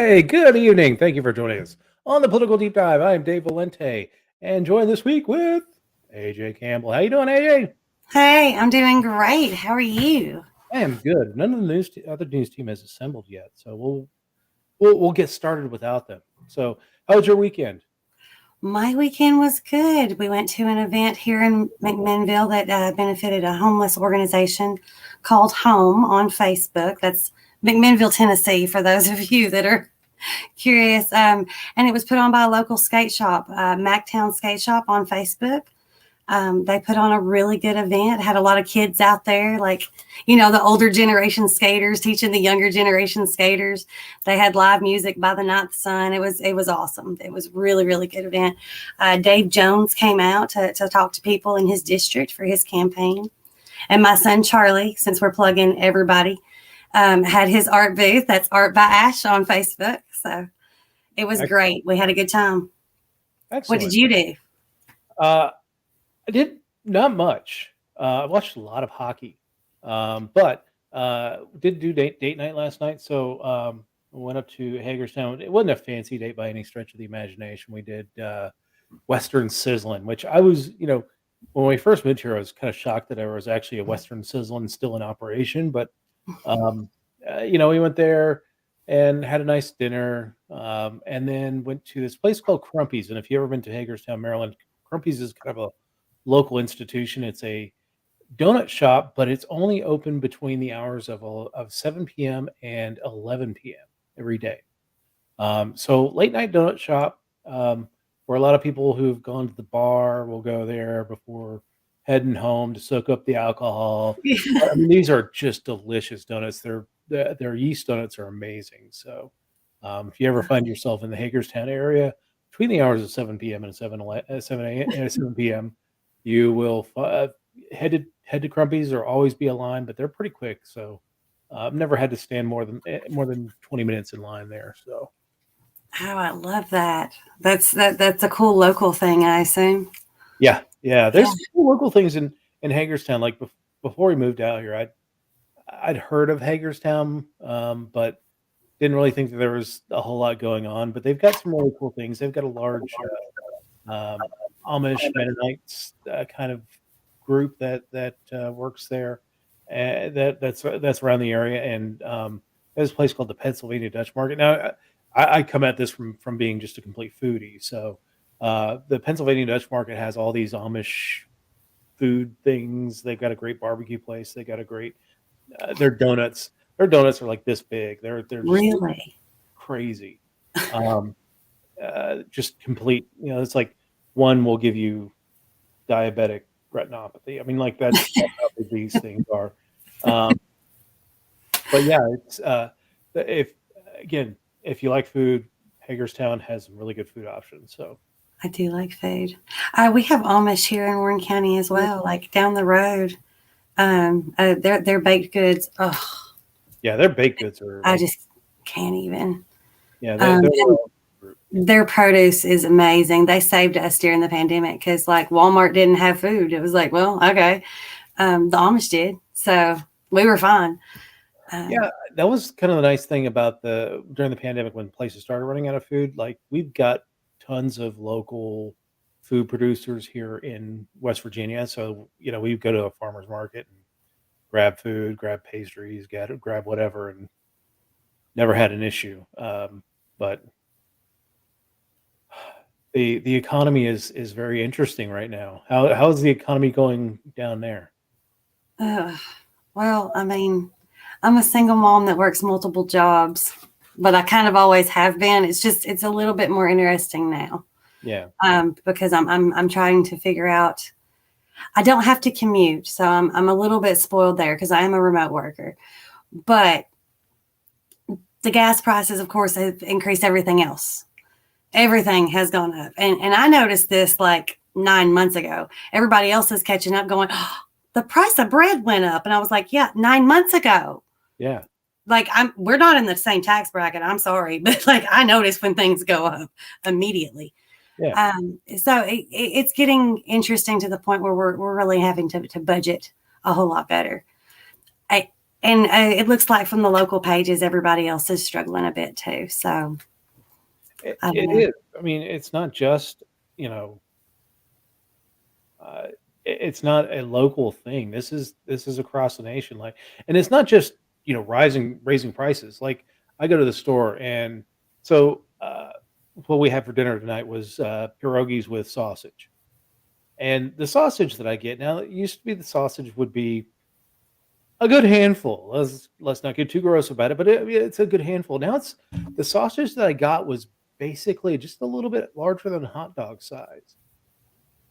Hey, good evening. Thank you for joining us on the Political Deep Dive. I am Dave Valente, and joined this week with AJ Campbell. How you doing, AJ? Hey, I'm doing great. How are you? I am good. None of the other news team has assembled yet, so we'll get started without them. So, how was your weekend? My weekend was good. We went to an event here in McMinnville that benefited a homeless organization called Home on Facebook. That's McMinnville, Tennessee, for those of you that are curious. And it was put on by a local skate shop, Mactown Skate Shop on Facebook. They put on a really good event, had a lot of kids out there, like, the older generation skaters teaching the younger generation skaters. They had live music by the Ninth Sun. It was awesome. It was really, really good event. Dave Jones came out to talk to people in his district for his campaign. And my son, Charlie, since we're plugging everybody, had his art booth. That's Art by Ash on Facebook. So it was great. We had a good time. Excellent. What did you do? I did not much. I watched a lot of hockey, but did do date night last night. So went up to Hagerstown. It wasn't a fancy date by any stretch of the imagination. We did Western Sizzling, which I was, when we first moved here, I was kind of shocked that there was actually a Western Sizzling still in operation. But we went there and had a nice dinner, and then went to this place called Crumpy's. And if you've ever been to Hagerstown, Maryland, Crumpy's is kind of a local institution. It's a donut shop, but it's only open between the hours of 7 p.m. and 11 p.m. every day. So late night donut shop, where a lot of people who've gone to the bar will go there before heading home to soak up the alcohol. I mean, these are just delicious donuts. Their yeast donuts are amazing. So if you ever find yourself in the Hagerstown area between the hours of 7 p.m. and 7 p.m., you will head to Crumpy's. There'll always be a line, but they're pretty quick. So I've never had to stand more than 20 minutes in line there. So, oh, I love that. That's a cool local thing, I assume. Yeah. There's cool local things in Hagerstown. Like before we moved out here, I'd heard of Hagerstown, but didn't really think that there was a whole lot going on. But they've got some really cool things. They've got a large Amish Mennonites kind of group that works there, that's around the area. And there's a place called the Pennsylvania Dutch Market. Now, I come at this from being just a complete foodie. So the Pennsylvania Dutch Market has all these Amish food things. They've got a great barbecue place. They got a great their donuts. Their donuts are like this big. They're just really crazy. Just complete. It's like one will give you diabetic retinopathy. I mean, like that's how big these things are. But yeah, it's if you like food, Hagerstown has some really good food options. So I do like food. We have Amish here in Warren County as well, like down the road. Their baked goods. Oh, yeah, their baked goods are. I just can't even. Yeah, their produce is amazing. They saved us during the pandemic because like Walmart didn't have food. It was like, well, okay, the Amish did, so we were fine. Yeah, that was kind of the nice thing about during the pandemic when places started running out of food. Like we've got tons of local food producers here in West Virginia. So, we go to a farmer's market and grab food, grab pastries, grab whatever, and never had an issue. But the economy is very interesting right now. How's the economy going down there? Well, I mean, I'm a single mom that works multiple jobs, but I kind of always have been. It's a little bit more interesting now. Yeah. Because I'm trying to figure out. I don't have to commute, so I'm a little bit spoiled there because I am a remote worker. But the gas prices, of course, have increased everything else. Everything has gone up. And I noticed this like 9 months ago. Everybody else is catching up going, oh, the price of bread went up. And I was like, yeah, 9 months ago. Yeah. Like we're not in the same tax bracket. I'm sorry. But like I notice when things go up immediately. Yeah. So it's getting interesting to the point where we're really having to budget a whole lot better. And it looks like from the local pages, everybody else is struggling a bit too. So I don't It know. is. I mean, it's not just, you know, uh, it's not a local thing. This is across the nation. Like, and it's not just, raising prices. Like, I go to the store, and so what we had for dinner tonight was pierogies with sausage. And the sausage that I get now, it used to be the sausage would be a good handful. Let's not get too gross about it, but it's a good handful. Now it's the sausage that I got was basically just a little bit larger than hot dog size.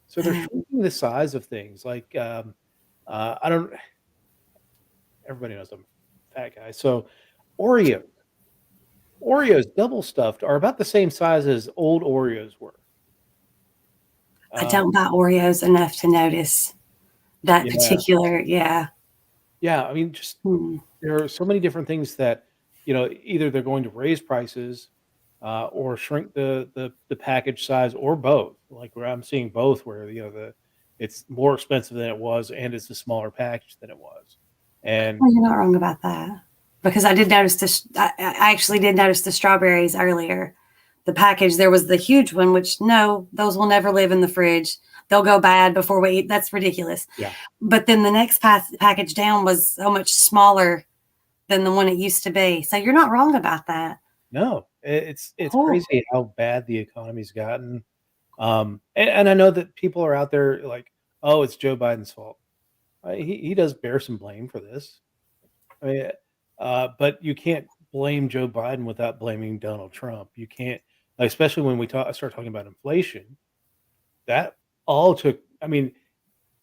So they're Uh, shrinking the size of things. Like I don't. Everybody knows I'm a fat guy. So Oreo, Oreos double stuffed are about the same size as old Oreos were. I Um, don't buy Oreos enough to notice that yeah, particular. Yeah. yeah. I mean, just Hmm. there are so many different things that either they're going to raise prices or shrink the package size or both. Like where I'm seeing both, where the it's more expensive than it was and it's a smaller package than it was. And Well, you're not wrong about that because I did notice this. I actually did notice the strawberries earlier. The package, there was the huge one, which no, those will never live in the fridge. They'll go bad before we eat. That's ridiculous. yeah, But then the next package down was so much smaller than the one it used to be. So you're not wrong about that. no, it's Oh, crazy how bad the economy's gotten. And I know that people are out there like, oh, it's Joe Biden's fault. He does bear some blame for this. I mean, but you can't blame Joe Biden without blaming Donald Trump. You can't, like, especially when we start talking about inflation. That all took. I mean,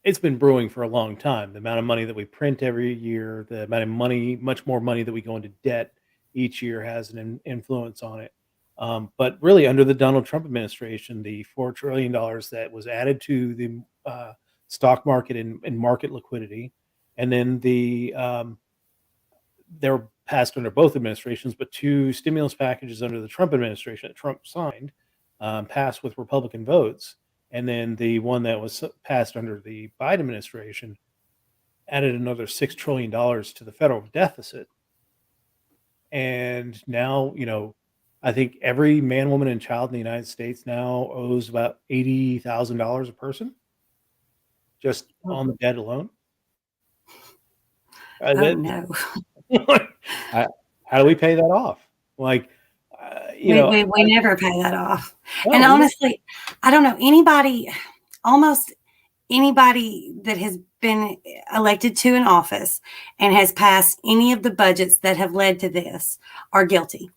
it's been brewing for a long time. The amount of money that we print every year, the amount of money, much more money that we go into debt each year has an influence on it. But really, under the Donald Trump administration, the $4 trillion that was added to the stock market and market liquidity, and then they were passed under both administrations, but two stimulus packages under the Trump administration that Trump signed passed with Republican votes. And then the one that was passed under the Biden administration added another $6 trillion to the federal deficit. And now, I think every man, woman, and child in the United States now owes about $80,000 a person just oh, on the debt alone. oh That, no. I, how do we pay that off? Like, We never pay that off. And no, we honestly, I don't know anybody, almost anybody that has been elected to an office and has passed any of the budgets that have led to this are guilty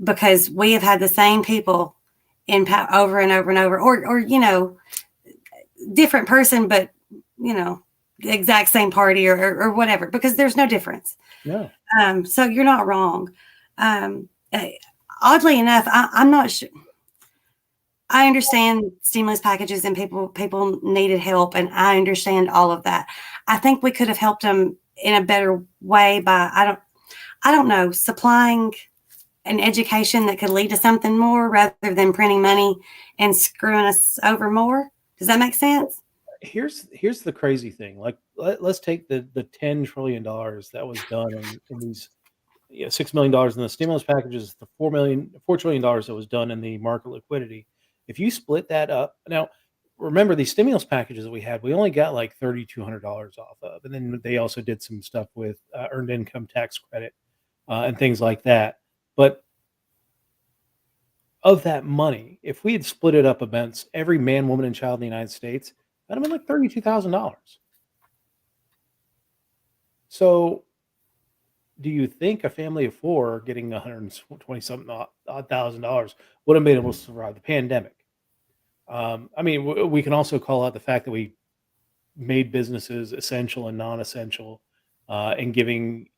because we have had the same people in over and over and over, or different person, but the exact same party or whatever, because there's no difference. no. So you're not wrong. Um, uh, Oddly enough, I'm not sure. I understand stimulus packages and people needed help, and I understand all of that. I think we could have helped them in a better way by I don't know, supplying an education that could lead to something more rather than printing money and screwing us over more. Does that make sense? Here's the crazy thing. Like, let's take the $10 trillion that was done in these $6 million in the stimulus packages, the $4 trillion that was done in the market liquidity. If you split that up now, remember these stimulus packages that we had, we only got like $3,200 off of, and then they also did some stuff with earned income tax credit and things like that. But of that money, if we had split it up amongst every man, woman, and child in the United States, that'd have been like $32,000. So, do you think a family of four getting 120 something odd $1,000 would have been able to survive the pandemic? I mean, we can also call out the fact that we made businesses essential and non-essential, and giving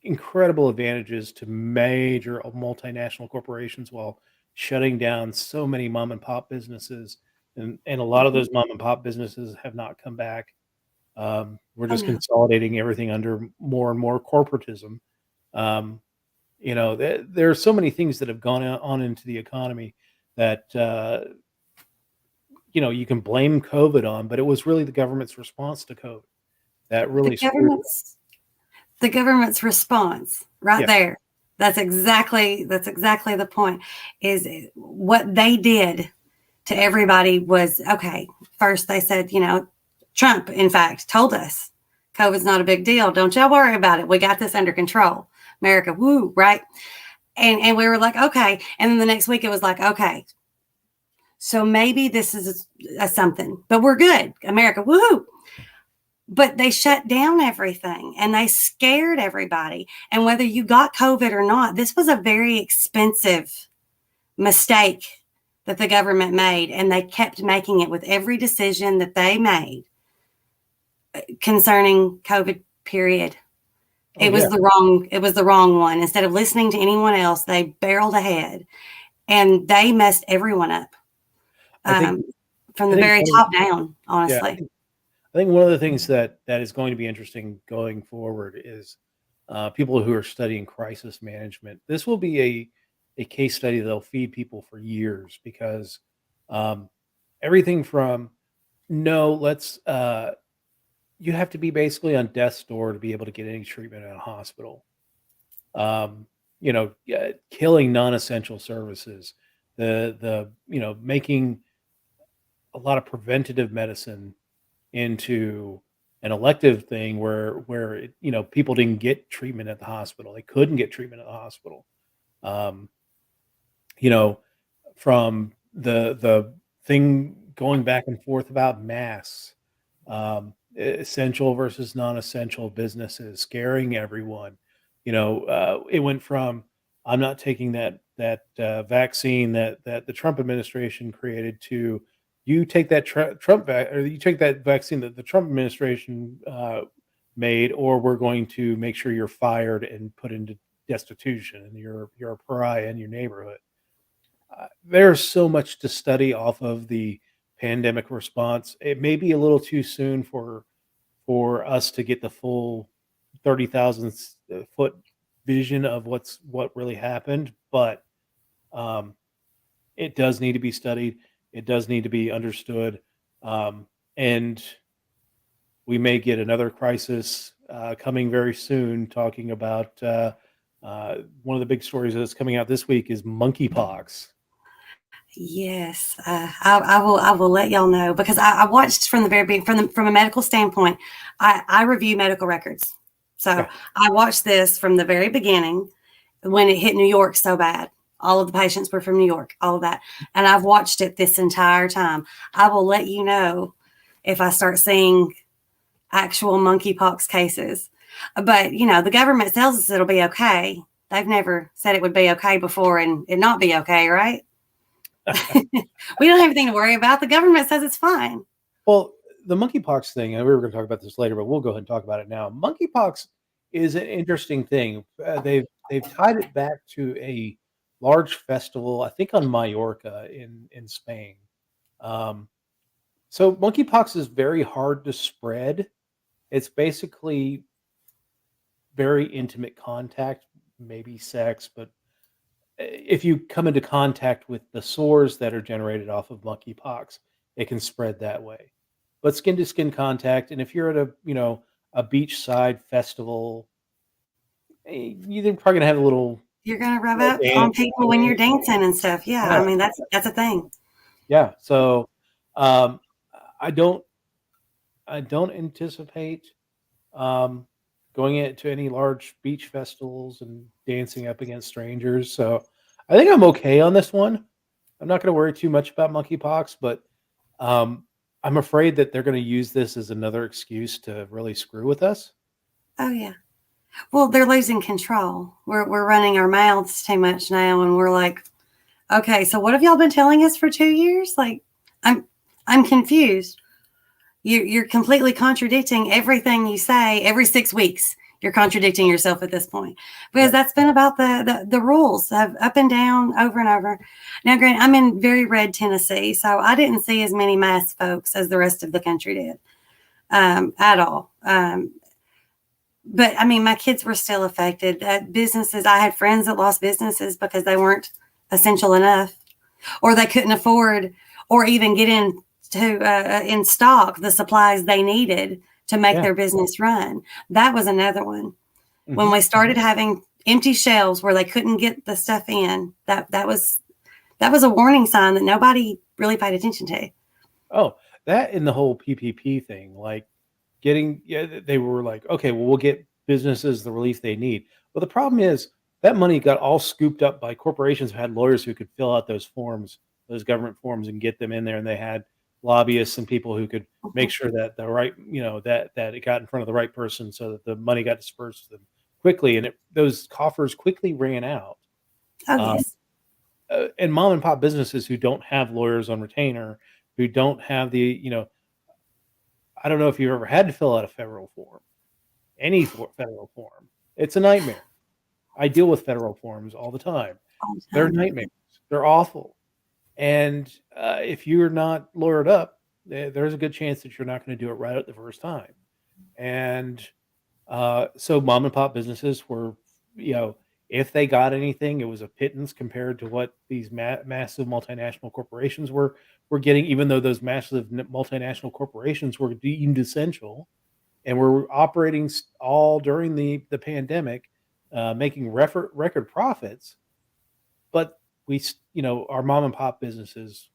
incredible advantages to major multinational corporations while shutting down so many mom and pop businesses. And a lot of Mhm. those mom and pop businesses have not come back. We're Oh just no. consolidating everything under more and more corporatism. Um, there are so many things that have gone on into the economy that you can blame COVID on, but it was really the government's response to COVID that The really screwed. government's the government's response right Yeah. there. That's exactly the point. Is what they did to everybody was, okay, first they said, Trump, in fact, told us COVID's not a big deal. Don't y'all worry about it. We got this under control. America, woo, right? And we were like, okay. And then the next week it was like, okay, so maybe this is a something, but we're good. America, woohoo. But they shut down everything and they scared everybody. And whether you got COVID or not, this was a very expensive mistake that the government made. And they kept making it with every decision that they made concerning COVID, period. It was the wrong one. Instead of listening to anyone else, they barreled ahead and they messed everyone up. From the very top down, honestly. Yeah, I think one of the things that is going to be interesting going forward is people who are studying crisis management. This will be a case study that'll feed people for years because everything from you have to be basically on death's door to be able to get any treatment in a hospital. Killing non-essential services, making a lot of preventative medicine into an elective thing where people didn't get treatment at the hospital. They couldn't get treatment at the hospital. From the thing going back and forth about masks, essential versus non-essential businesses, scaring everyone. It went from I'm not taking that vaccine that the Trump administration created to you take that you take that vaccine that the Trump administration made, or we're going to make sure you're fired and put into destitution and you're a pariah in your neighborhood. There's so much to study off of the pandemic response. It may be a little too soon for us to get the full 30,000 foot vision of what really happened, but it does need to be studied. It does need to be understood, and we may get another crisis coming very soon. Talking about one of the big stories that's coming out this week is monkeypox. Yes, I will let y'all know because I watched from the very beginning, from a medical standpoint. I review medical records, so I watched this from the very beginning when it hit New York so bad. All of the patients were from New York, all of that, and I've watched it this entire time. I will let you know if I start seeing actual monkeypox cases. But the government tells us it'll be okay. They've never said it would be okay before and it not be okay, right? We don't have anything to worry about. The government says it's fine. Well, the monkeypox thing, and we were going to talk about this later, but we'll go ahead and talk about it now. Monkeypox is an interesting thing. They've tied it back to a large festival, I think on Mallorca in Spain. So monkeypox is very hard to spread. It's basically very intimate contact, maybe sex, but if you come into contact with the sores that are generated off of monkeypox, it can spread that way. But skin to skin contact, and if you're at a beachside festival, you're probably gonna have a little. You're gonna rub up on people when you're dancing and stuff. Yeah. I mean that's a thing. Yeah. So I don't anticipate going into any large beach festivals and dancing up against strangers. So I think I'm okay on this one. I'm not going to worry too much about monkeypox, but I'm afraid that they're going to use this as another excuse to really screw with us. Oh yeah. Well, they're losing control. We're running our mouths too much now, and we're like, okay, so what have y'all been telling us for 2 years? Like, I'm confused. You're completely contradicting everything you say every 6 weeks. You're contradicting yourself at this point because that's been about the rules of up and down over and over. Now, granted, I'm in very red Tennessee, so I didn't see as many masked folks as the rest of the country did at all. But I mean, my kids were still affected. Businesses, I had friends that lost businesses because they weren't essential enough, or they couldn't afford, or even get in stock the supplies they needed to make their business run. That was another one. When we started having empty shelves where they couldn't get the stuff in, that was a warning sign that nobody really paid attention to. Oh, that and the whole PPP thing, like they were like, okay, well, we'll get businesses the relief they need. Well, the problem is that money got all scooped up by corporations who had lawyers who could fill out those forms, those government forms, and get them in there. And they had lobbyists and people who could make sure that the right, that it got in front of the right person so that the money got dispersed to them quickly. And those coffers quickly ran out. Oh, Um, yes. and mom and pop businesses who don't have lawyers on retainer, who don't have I don't know if you've ever had to fill out a federal form, federal form. It's a nightmare. I deal with federal forms all the time. All the They're time. nightmares. They're awful. And if you're not lawyered up, there's a good chance that you're not going to do it right at the first time. And so mom and pop businesses were, if they got anything, it was a pittance compared to what these massive multinational corporations were getting, even though those massive multinational corporations were deemed essential and were operating all during the pandemic, making record profits. But our mom and pop businesses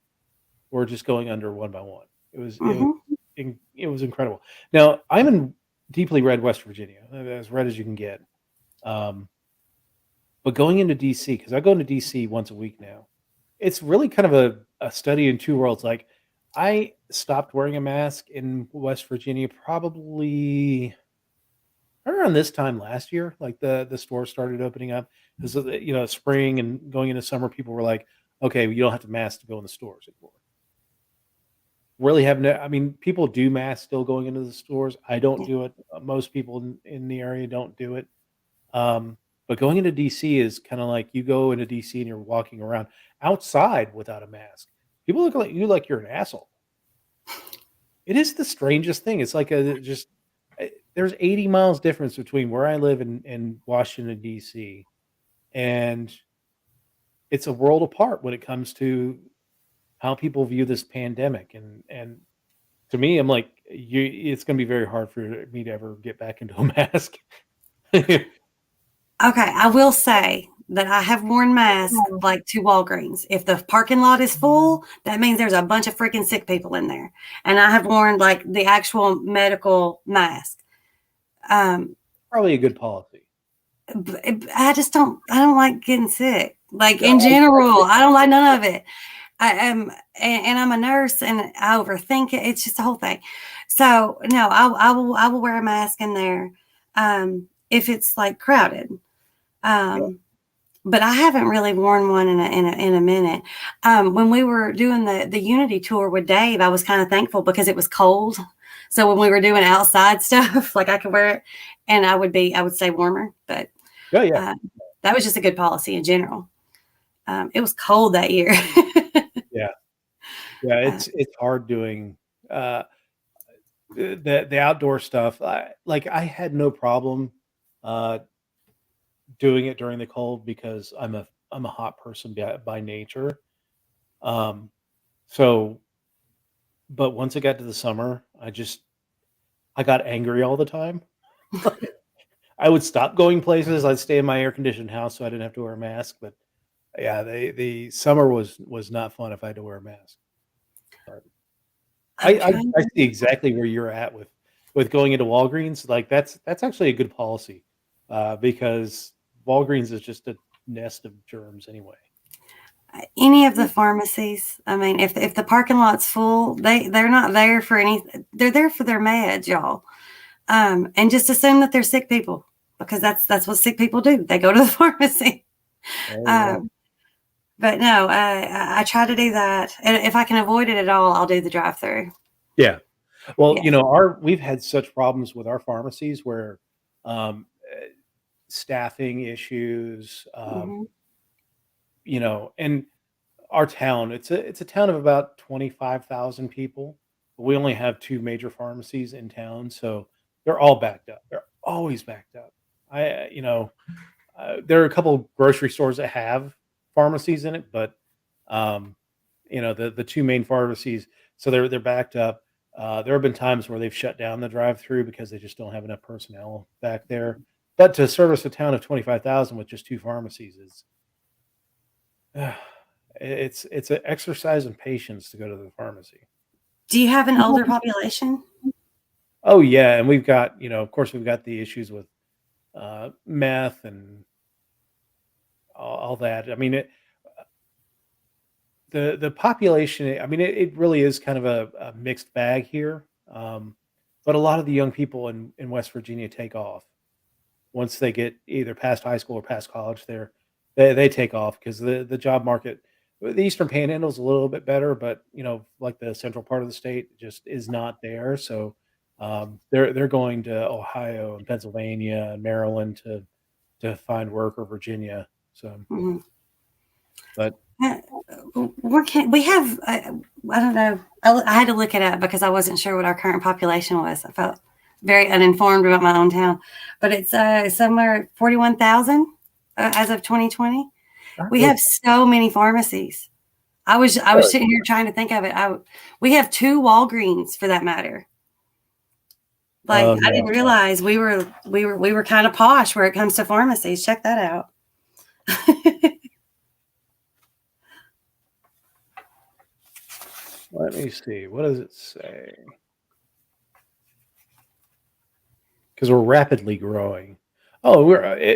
were just going under one by one. It was incredible. Now, I'm in deeply red West Virginia, as red as you can get. But going into DC, because I go into DC once a week now, it's really kind of a study in two worlds. Like, I stopped wearing a mask in West Virginia probably around this time last year. Like the stores started opening up because spring and going into summer, people were like, okay, you don't have to mask to go in the stores anymore. Really I mean, people do mask still going into the stores. I don't do it. Most people in the area don't do it. But going into DC is kind of like you go into DC and you're walking around outside without a mask. People look at you like you're an asshole. It is the strangest thing. It's like there's 80 miles difference between where I live in Washington, DC, and it's a world apart when it comes to how people view this pandemic. And to me, I'm like, it's going to be very hard for me to ever get back into a mask. Okay, I will say that I have worn masks like to Walgreens. If the parking lot is full, that means there's a bunch of freaking sick people in there. And I have worn like the actual medical mask. Probably a good policy. I don't like getting sick. Like in general, I don't like none of it. I am, and I'm a nurse and I overthink it. It's just the whole thing. So no, I will wear a mask in there if it's like crowded. But I haven't really worn one in a minute. When we were doing the Unity tour with Dave, I was kind of thankful because it was cold. So when we were doing outside stuff, like I could wear it and I would stay warmer. But that was just a good policy in general. It was cold that year. It's hard doing the outdoor stuff. I had no problem doing it during the cold because I'm a hot person by nature. But once it got to the summer, I got angry all the time. I would stop going places. I'd stay in my air conditioned house so I didn't have to wear a mask. But yeah, the summer was not fun if I had to wear a mask. I see exactly where you're at with going into Walgreens. Like that's actually a good policy because Walgreens is just a nest of germs anyway. Any of the pharmacies, I mean, if the parking lot's full, they're not there for anything. They're there for their meds, y'all. And just assume that they're sick people because that's what sick people do. They go to the pharmacy. But no, I try to do that. And if I can avoid it at all, I'll do the drive-through. Yeah. Well, we've had such problems with our pharmacies where staffing issues, and our town, it's a town of about 25,000 people. But we only have two major pharmacies in town, so they're all backed up. They're always backed up. There are a couple grocery stores that have pharmacies in it, but the two main pharmacies, so they're backed up. There have been times where they've shut down the drive-through because they just don't have enough personnel back there. But to service a town of 25,000 with just 2 pharmacies is it's an exercise in patience to go to the pharmacy. Do you have an older population? Oh yeah, and we've got, of course, we've got the issues with meth and all that. I mean, the population. I mean, it really is kind of a mixed bag here. But a lot of the young people in West Virginia take off once they get either past high school or past college. They take off because the job market, the Eastern Panhandle is a little bit better, but like the central part of the state just is not there. So they're going to Ohio and Pennsylvania and Maryland to find work, or Virginia. So, Mhm. but We have, I don't know. I had to look it up because I wasn't sure what our current population was. I felt very uninformed about my own town, but it's somewhere 41,000 as of 2020. We have so many pharmacies. I was sitting here trying to think of it. We have 2 Walgreens for that matter. Like I didn't realize we were kind of posh where it comes to pharmacies. Check that out. Let me see. What does it say? Because we're rapidly growing. Oh,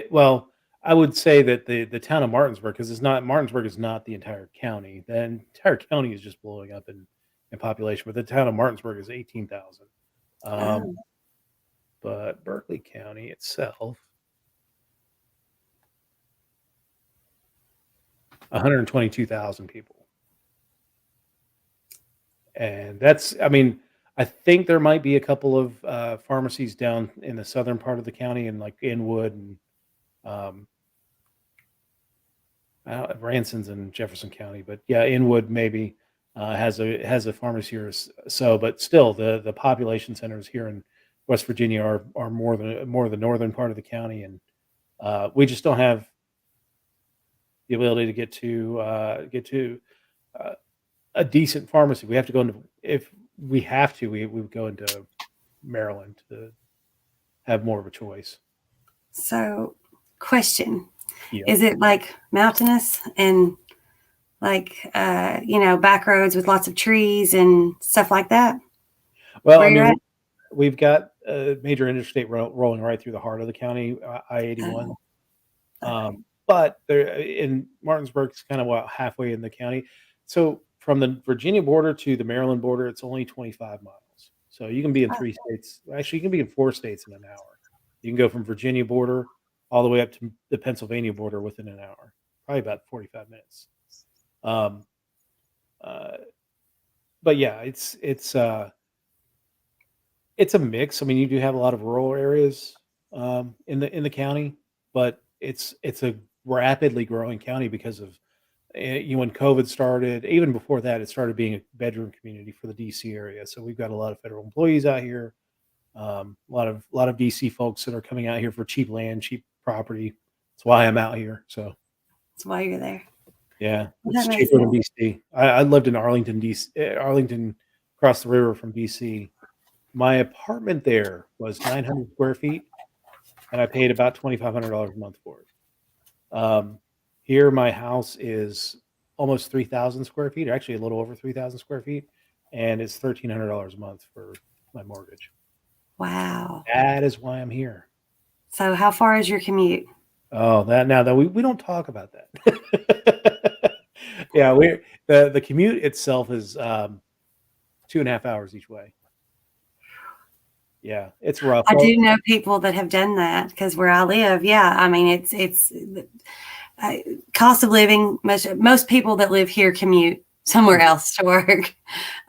well, I would say that the town of Martinsburg, because Martinsburg is not the entire county. The entire county is just blowing up in population, but the town of Martinsburg is 18,000. But Berkeley County itself, 122,000 people. And that's, I mean, I think there might be a couple of pharmacies down in the southern part of the county, in like Inwood and um, Ranson's in Jefferson County, but yeah, Inwood maybe has a pharmacy or so, but still the population centers here in West Virginia are more the northern part of the county, and we just don't have the ability to get to uh, a decent pharmacy. We have to go into if we have to, we would go into Maryland to have more of a choice. So, question. Yeah. Is it like mountainous and like back roads with lots of trees and stuff like that? Well, I mean, we've got a major interstate rolling right through the heart of the county, I-81. But there in Martinsburg, it's kind of halfway in the county. So from the Virginia border to the Maryland border, it's only 25 miles. So you can be in 3 states. Actually, you can be in 4 states in an hour. You can go from Virginia border all the way up to the Pennsylvania border within an hour, probably about 45 minutes. But yeah, it's a mix. I mean, you do have a lot of rural areas in the county, but it's a rapidly growing county because of when COVID started. Even before that, it started being a bedroom community for the DC area. So we've got a lot of federal employees out here. A lot of DC folks that are coming out here for cheap land, cheap property. That's why I'm out here. So that's why you're there. Yeah, it's cheaper than DC. I lived in Arlington, DC. Arlington, across the river from DC. My apartment there was 900 square feet, and I paid about $2,500 a month for it. Here, my house is almost 3,000 square feet, or actually a little over 3,000 square feet, and it's $1,300 a month for my mortgage. Wow. That is why I'm here. So how far is your commute? Oh, that we don't talk about that. Yeah, the commute itself is 2.5 hours each way. Yeah, it's rough. I do know people that have done that because where I live, yeah, I mean it's cost of living. Most people that live here commute somewhere else to work.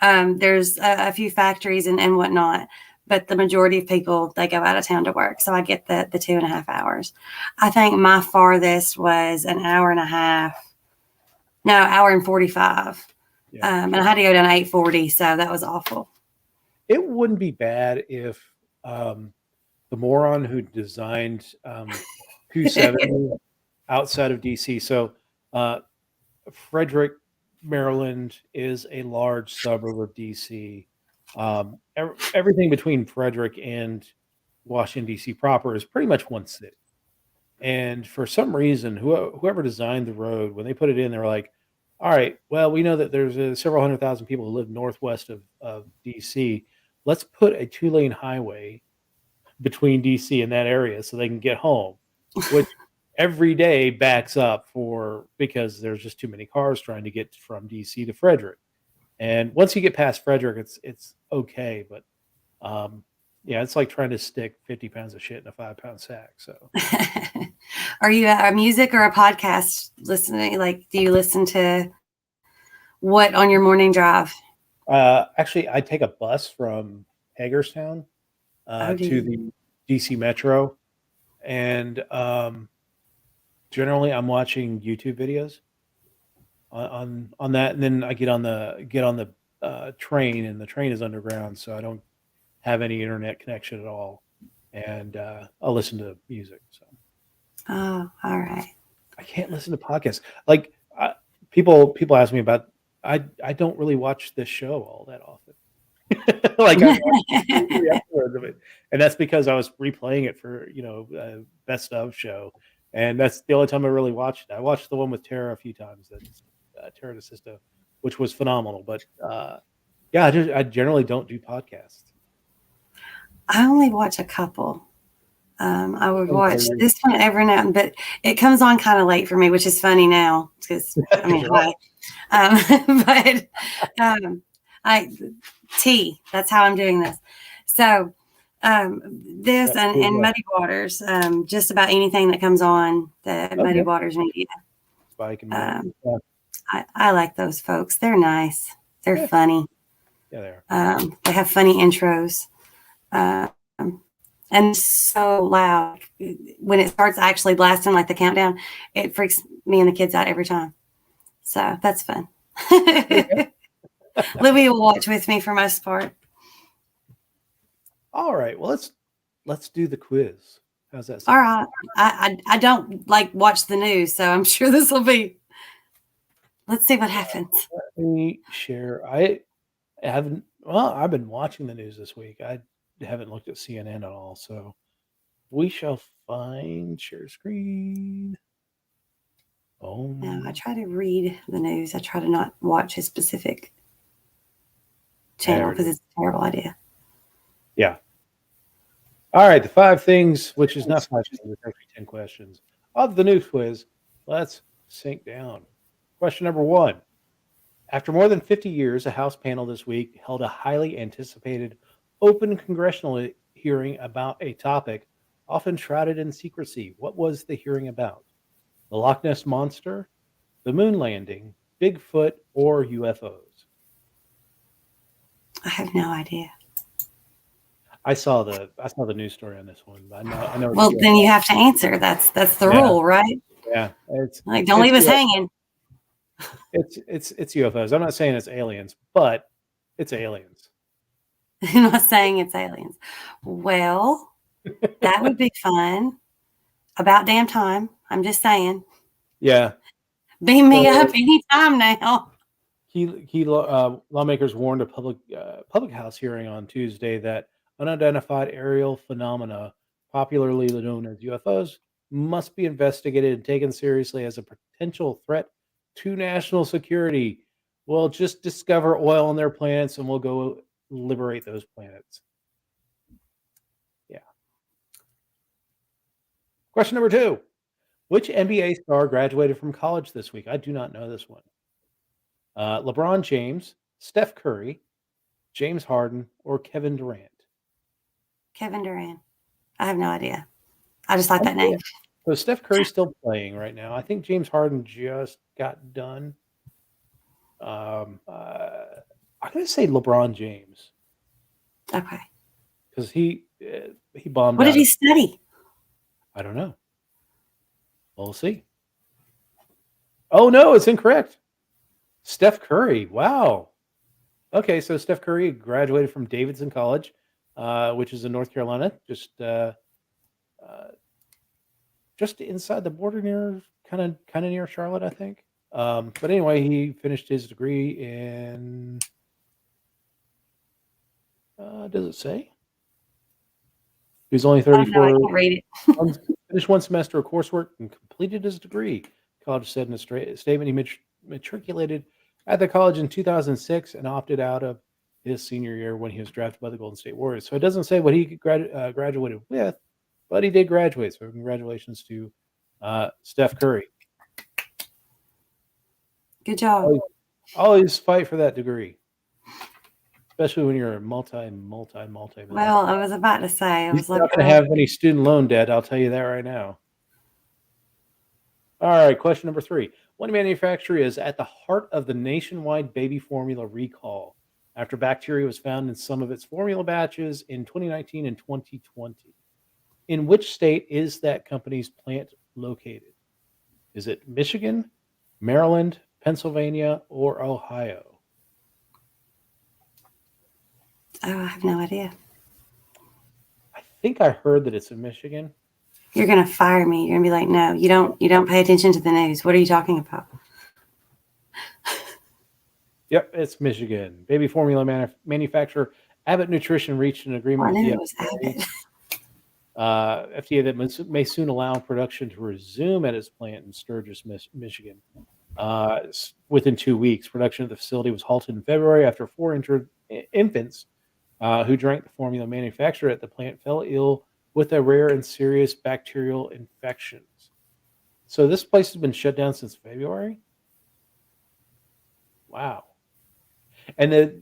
There's a few factories and whatnot, but the majority of people, they go out of town to work. So I get the 2.5 hours. I think my farthest was an hour and a half. No, hour and 45. Yeah. And I had to go down 840. So that was awful. It wouldn't be bad if the moron who designed 270 outside of DC. So Frederick, Maryland is a large suburb of DC. Everything between Frederick and Washington, D.C. proper is pretty much one city. And for some reason, whoever designed the road, when they put it in, they were like, all right, well, we know that there's several 100,000 people who live northwest of DC. Let's put a 2-lane highway between DC and that area so they can get home, which every day backs up because there's just too many cars trying to get from DC to Frederick. And once you get past Frederick, it's okay. But yeah, it's like trying to stick 50 pounds of shit in a 5-pound sack. So Are you a music or a podcast listening? Like, do you listen to what on your morning drive? actually, I take a bus from Hagerstown Oh, do to you? the DC Metro, and generally I'm watching YouTube videos on that, and then I get on the train, and the train is underground, so I don't have any internet connection at all, and I'll listen to music. So Oh, all right. I can't listen to podcasts. Like people ask me about. I don't really watch this show all that often. Like I watched 2 or 3 episodes of it, and that's because I was replaying it for best of show, and that's the only time I really watched it. I watched the one with Tara a few times. That's Tara DeSisto, which was phenomenal. But yeah, I generally don't do podcasts. I only watch a couple. I would watch Okay. this one every now and then, but it comes on kind of late for me, which is funny now because I mean, You're but I that's how I'm doing this. So this Yeah, cool, and yeah. Muddy Waters, just about anything that comes on the Muddy Okay. Waters media. Spike and Um, I like those folks. They're nice. They're Yeah. funny. Yeah, they are. They have funny intros. And so loud when it starts actually blasting like the countdown, it freaks me and the kids out every time. So that's fun. Libby will watch with me for most part. All right. Well, let's do the quiz. How's that All sound? right. I don't like watch the news, so I'm sure this will be. Let's see what happens. Let me share. I haven't. Well, I've been watching the news this week. I haven't looked at CNN at all. So we shall find share screen. No, I Oh, try to read the news. I try to not watch a specific channel there it because is. it's a terrible idea. Yeah. All right. The 5 things, which is not 5 things, it's actually 10 questions of the news quiz. Let's sink down. Question number 1. After more than 50 years, a House panel this week held a highly anticipated open congressional hearing about a topic often shrouded in secrecy. What was the hearing about? The Loch Ness Monster, the moon landing, Bigfoot, or UFOs? I have no idea. I saw the news story on this one. I know. Well, then you have to answer. That's the rule, right? Yeah, it's Like, don't leave us hanging. it's UFOs. I'm not saying it's aliens, but it's aliens. I'm not saying it's aliens. Well, that would be fun. About damn time. I'm just saying. Yeah. Beam me So- up anytime now. Key lawmakers warned a public house hearing on Tuesday that unidentified aerial phenomena, popularly known as UFOs, must be investigated and taken seriously as a potential threat to national security. We'll just discover oil on their planets and we'll go liberate those planets. Yeah. Question number 2. Which NBA star graduated from college this week? I do not know this one. LeBron James, Steph Curry, James Harden, or Kevin Durant? Kevin Durant. I have no idea. I just like that name. So Steph Curry's still playing right now. I think James Harden just got done. I'm going to say LeBron James Okay. because he bombed What out. did he study? I don't know. We'll see. Oh no, it's incorrect. Steph Curry. Wow. Okay, so Steph Curry graduated from Davidson College, which is in North Carolina, just inside the border near kind of near Charlotte, I think. But anyway, he finished his degree in. Does it say? He was only Oh, no, I 34, can't read it. finished one semester of coursework and completed his degree. College said in a statement he matriculated at the college in 2006 and opted out of his senior year when he was drafted by the Golden State Warriors. So it doesn't say what he graduated with, but he did graduate. So congratulations to Steph Curry. Good job. Always fight for that degree, especially when you're a multi. Well, I was about to say, I was He's not looking going to have any student loan debt. I'll tell you that right now. All right, question number 3. What manufacturer is at the heart of the nationwide baby formula recall after bacteria was found in some of its formula batches in 2019 and 2020? In which state is that company's plant located? Is it Michigan, Maryland, Pennsylvania, or Ohio? Oh, I have no idea. I think I heard that it's in Michigan. You're going to fire me. You're going to be like, no, you don't pay attention to the news. What are you talking about? Yep, it's Michigan. Baby formula manufacturer Abbott Nutrition reached an agreement I with knew the it was Abbott. FDA that may soon allow production to resume at its plant in Sturgis, Michigan. Within 2 weeks, production at the facility was halted in February after 4 infants who drank the formula manufactured at the plant fell ill with a rare and serious bacterial infections. So this place has been shut down since February? Wow. And the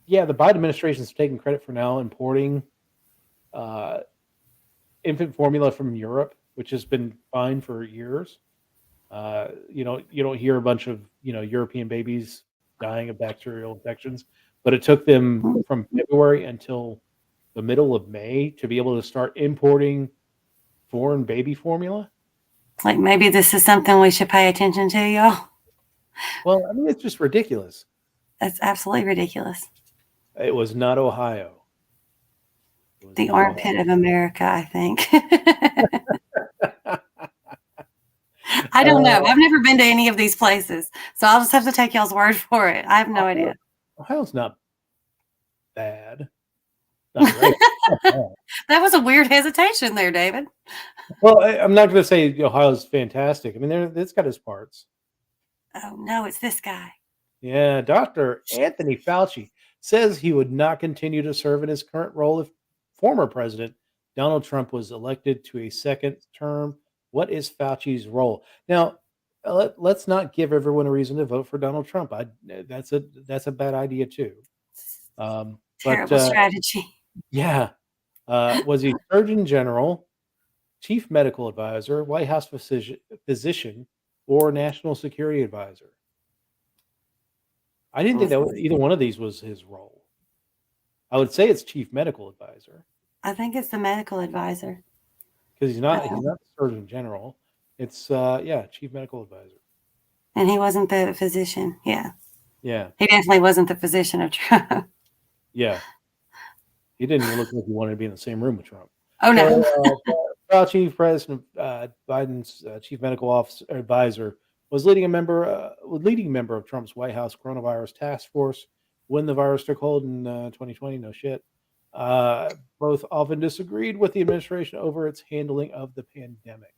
Biden administration is taking credit for now importing infant formula from Europe, which has been fine for years. You don't hear a bunch of European babies dying of bacterial infections, but it took them from February until the middle of May to be able to start importing foreign baby formula. Like maybe this is something we should pay attention to, y'all. Well, I mean, it's just ridiculous. That's absolutely ridiculous. It was not Ohio. The armpit of America, I think. I don't know. I've never been to any of these places, so I'll just have to take y'all's word for it. I have no idea. Ohio's not bad. Not great. Not bad. That was a weird hesitation there, David. Well, I'm not going to say Ohio's fantastic. I mean, it's got its parts. Oh, no, it's this guy. Yeah, Dr. Anthony Fauci says he would not continue to serve in his current role if former President Donald Trump was elected to a second term. What is Fauci's role? Now, let's not give everyone a reason to vote for Donald Trump. That's a bad idea too. Terrible strategy. Yeah. Was he Surgeon General, Chief Medical Advisor, White House physician, or National Security Advisor? I didn't think that either one of these was his role. I would say it's Chief Medical Advisor. I think it's the medical advisor. Because he's not the Surgeon General. It's Chief Medical Advisor. And he wasn't the physician. Yeah. Yeah. He definitely wasn't the physician of Trump. Yeah. He didn't even look like he wanted to be in the same room with Trump. Oh, no. Fauci, President Biden's Chief Medical Advisor, was leading member of Trump's White House coronavirus task force when the virus took hold in 2020. No shit. Both often disagreed with the administration over its handling of the pandemic.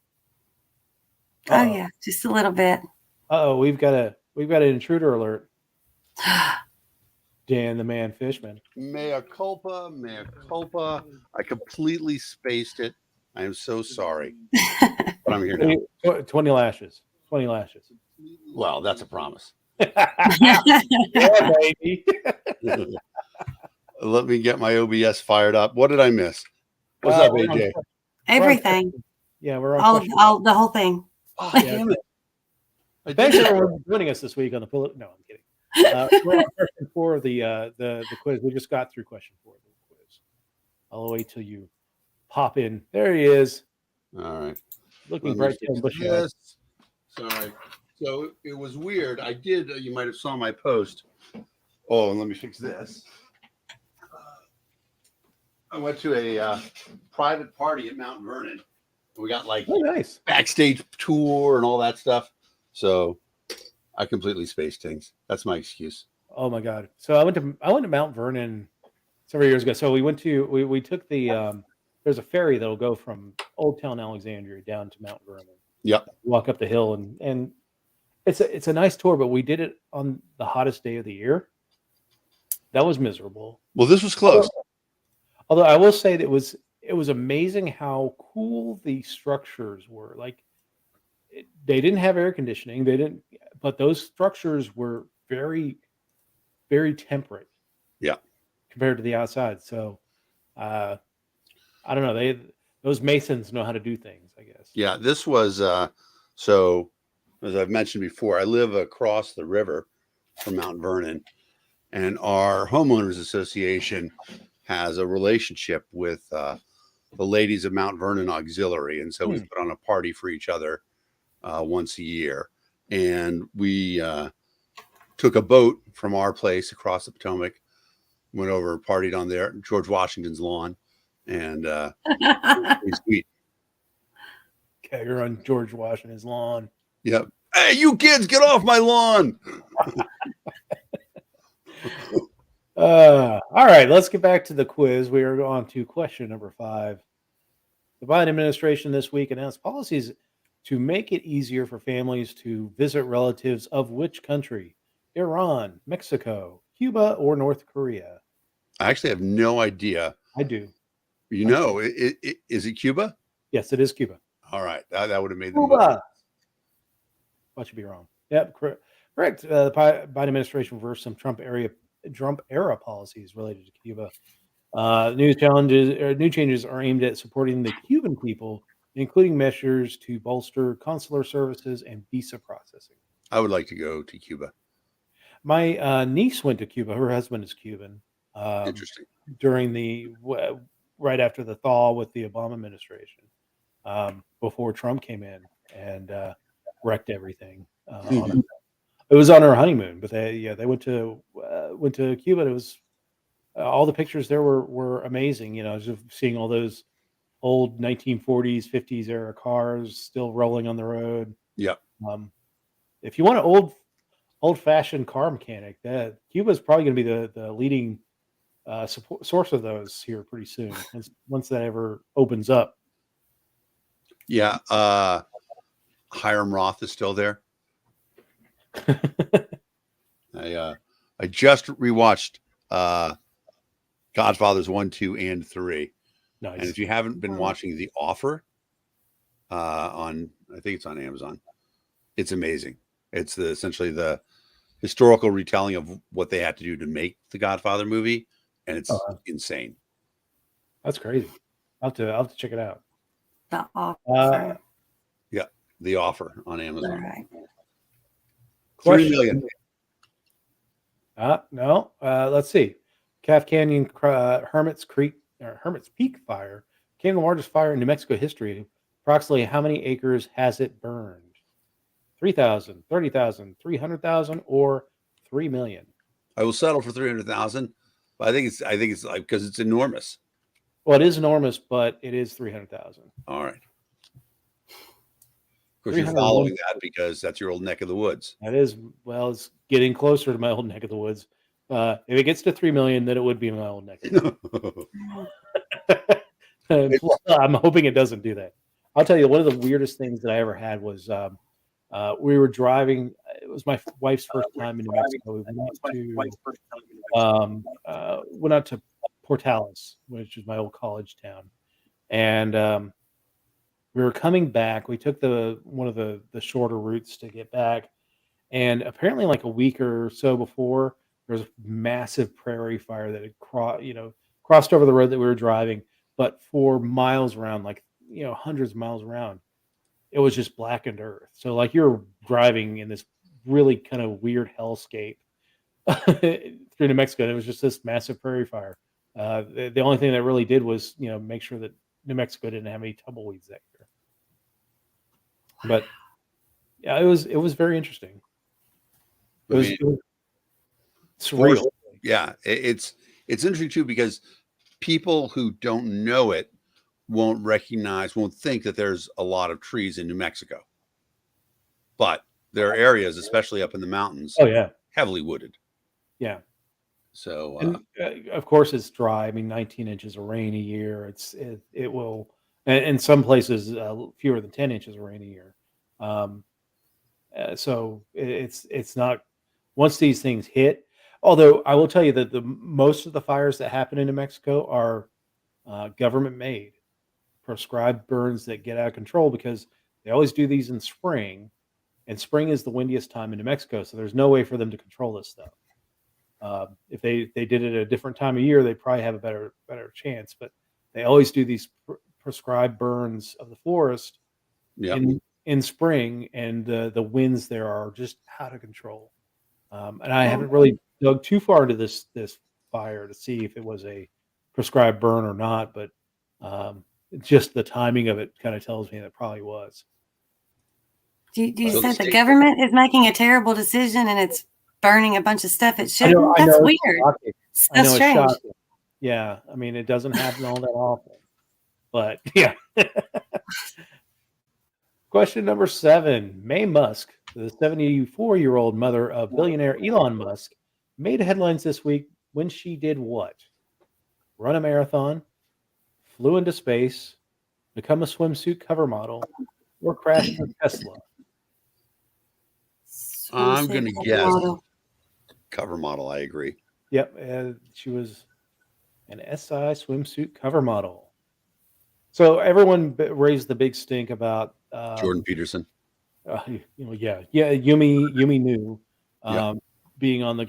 Oh yeah, just a little bit. We've got an intruder alert. Dan the Man Fishman. Mea culpa, mea culpa. I completely spaced it. I am so sorry. But I'm here now. 20 lashes. 20 lashes. Well, that's a promise. Yeah, baby. Let me get my OBS fired up. What did I miss? What's up, AJ? Everything. Yeah, we're on all the whole thing. Oh, damn it. Thanks everyone for joining us this week on the Pull. No, I'm kidding. We're on question 4 of the quiz. We just got through question 4 of the quiz. I'll wait till you pop in. There he is. All right. Looking bright and bushy. Sorry. So it was weird. I did. You might have saw my post. Oh, and let me fix this. I went to a private party at Mount Vernon. We got nice backstage tour and all that stuff. So I completely spaced things. That's my excuse. Oh my god! So I went to Mount Vernon several years ago. So we took the there's a ferry that'll go from Old Town Alexandria down to Mount Vernon. Yep. Walk up the hill and it's a nice tour, but we did it on the hottest day of the year. That was miserable. Well, this was close. Although I will say that it was amazing how cool the structures were. Like they didn't have air conditioning. But those structures were very, very temperate. Yeah. Compared to the outside. So, I don't know. Those masons know how to do things, I guess. Yeah, this was so. As I've mentioned before, I live across the river from Mount Vernon, and our homeowners association has a relationship with the ladies of Mount Vernon Auxiliary, and so we put on a party for each other once a year, and we took a boat from our place across the Potomac, went over and partied on there, George Washington's lawn, and it was sweet. Okay, you're on George Washington's lawn. Yep. Hey, you kids, get off my lawn. All right, let's get back to the quiz. We are on to question number 5. The Biden administration this week announced policies to make it easier for families to visit relatives of which country? Iran, Mexico, Cuba, or North Korea? I actually have no idea. I do. You know, is it Cuba? Yes, it is Cuba. All right. That would have made the Cuba. I should be wrong. Yep, correct. The Biden administration reversed some Trump era policies related to Cuba. New changes are aimed at supporting the Cuban people, including measures to bolster consular services and visa processing. I would like to go to Cuba. My niece went to Cuba. Her husband is Cuban. Interesting. During right after the thaw with the Obama administration, before Trump came in and wrecked everything. It was on her honeymoon, but they went to Cuba. And it was all the pictures there were amazing. You know, just seeing all those old 1940s, 50s era cars still rolling on the road. Yep. If you want an old-fashioned car mechanic, that Cuba is probably going to be the leading source of those here pretty soon. Once that ever opens up. Yeah. Hiram Roth is still there. I just rewatched Godfathers 1, 2, and 3. Nice. And if you haven't been watching The Offer I think it's on Amazon, it's amazing. It's essentially the historical retelling of what they had to do to make the Godfather movie, and it's insane. That's crazy. I'll have to check it out. The Offer. Yeah, The Offer on Amazon. All right. 3 million. No. Let's see. Calf Canyon Hermit's Peak fire became the largest fire in New Mexico history. Approximately how many acres has it burned? 3,000, 30,000, 300,000, or 3 million? I will settle for 300,000, but I think it's like because it's enormous. Well, it is enormous, but it is 300,000. All right. Of course, you're following that because that's your old neck of the woods. That is, well, it's getting closer to my old neck of the woods. If it gets to 3 million, then it would be my old neck of the woods. I'm hoping it doesn't do that. I'll tell you, one of the weirdest things that I ever had was we were driving. It was my wife's first time in New Mexico. We went out to Portales, which is my old college town, and we were coming back. We took one of the shorter routes to get back, and apparently, like a week or so before, there was a massive prairie fire that had crossed over the road that we were driving, but for miles around, like hundreds of miles around, it was just blackened earth. So like you're driving in this really kind of weird hellscape through New Mexico, and it was just this massive prairie fire. The only thing that really did was make sure that New Mexico didn't have any tumbleweeds that year. But yeah, it was very interesting. It was surreal. Yeah, it's interesting too because people who don't know it won't think that there's a lot of trees in New Mexico. But there are areas, especially up in the mountains, oh yeah, heavily wooded. Yeah. So And of course, it's dry. I mean, 19 inches of rain a year. It will, and in some places, fewer than 10 inches of rain a year. Um, so it's not once these things hit. Although I will tell you that the most of the fires that happen in New Mexico are government made, prescribed burns that get out of control because they always do these in spring, and spring is the windiest time in New Mexico. So there's no way for them to control this stuff. If they did it at a different time of year, they probably have a better chance. But they always do these prescribed burns of the forest yeah. in spring, and the winds there are just out of control. And I haven't really dug too far into this fire to see if it was a prescribed burn or not, but just the timing of it kind of tells me that it probably was. You So the said the state- government is making a terrible decision and it's burning a bunch of stuff it shouldn't? I That's know, weird. it's shocking. So I know strange. it's shocking. Yeah, I mean, it doesn't happen all that often, but yeah. Question number 7. Mae Musk, the 74-year-old mother of billionaire Elon Musk, made headlines this week when she did what? Run a marathon, flew into space, become a swimsuit cover model, or crash her Tesla. I'm going to guess Model. cover model. I agree. Yep, she was an SI swimsuit cover model. So everyone raised the big stink about Jordan Peterson. Yumi Nu Yeah. being on the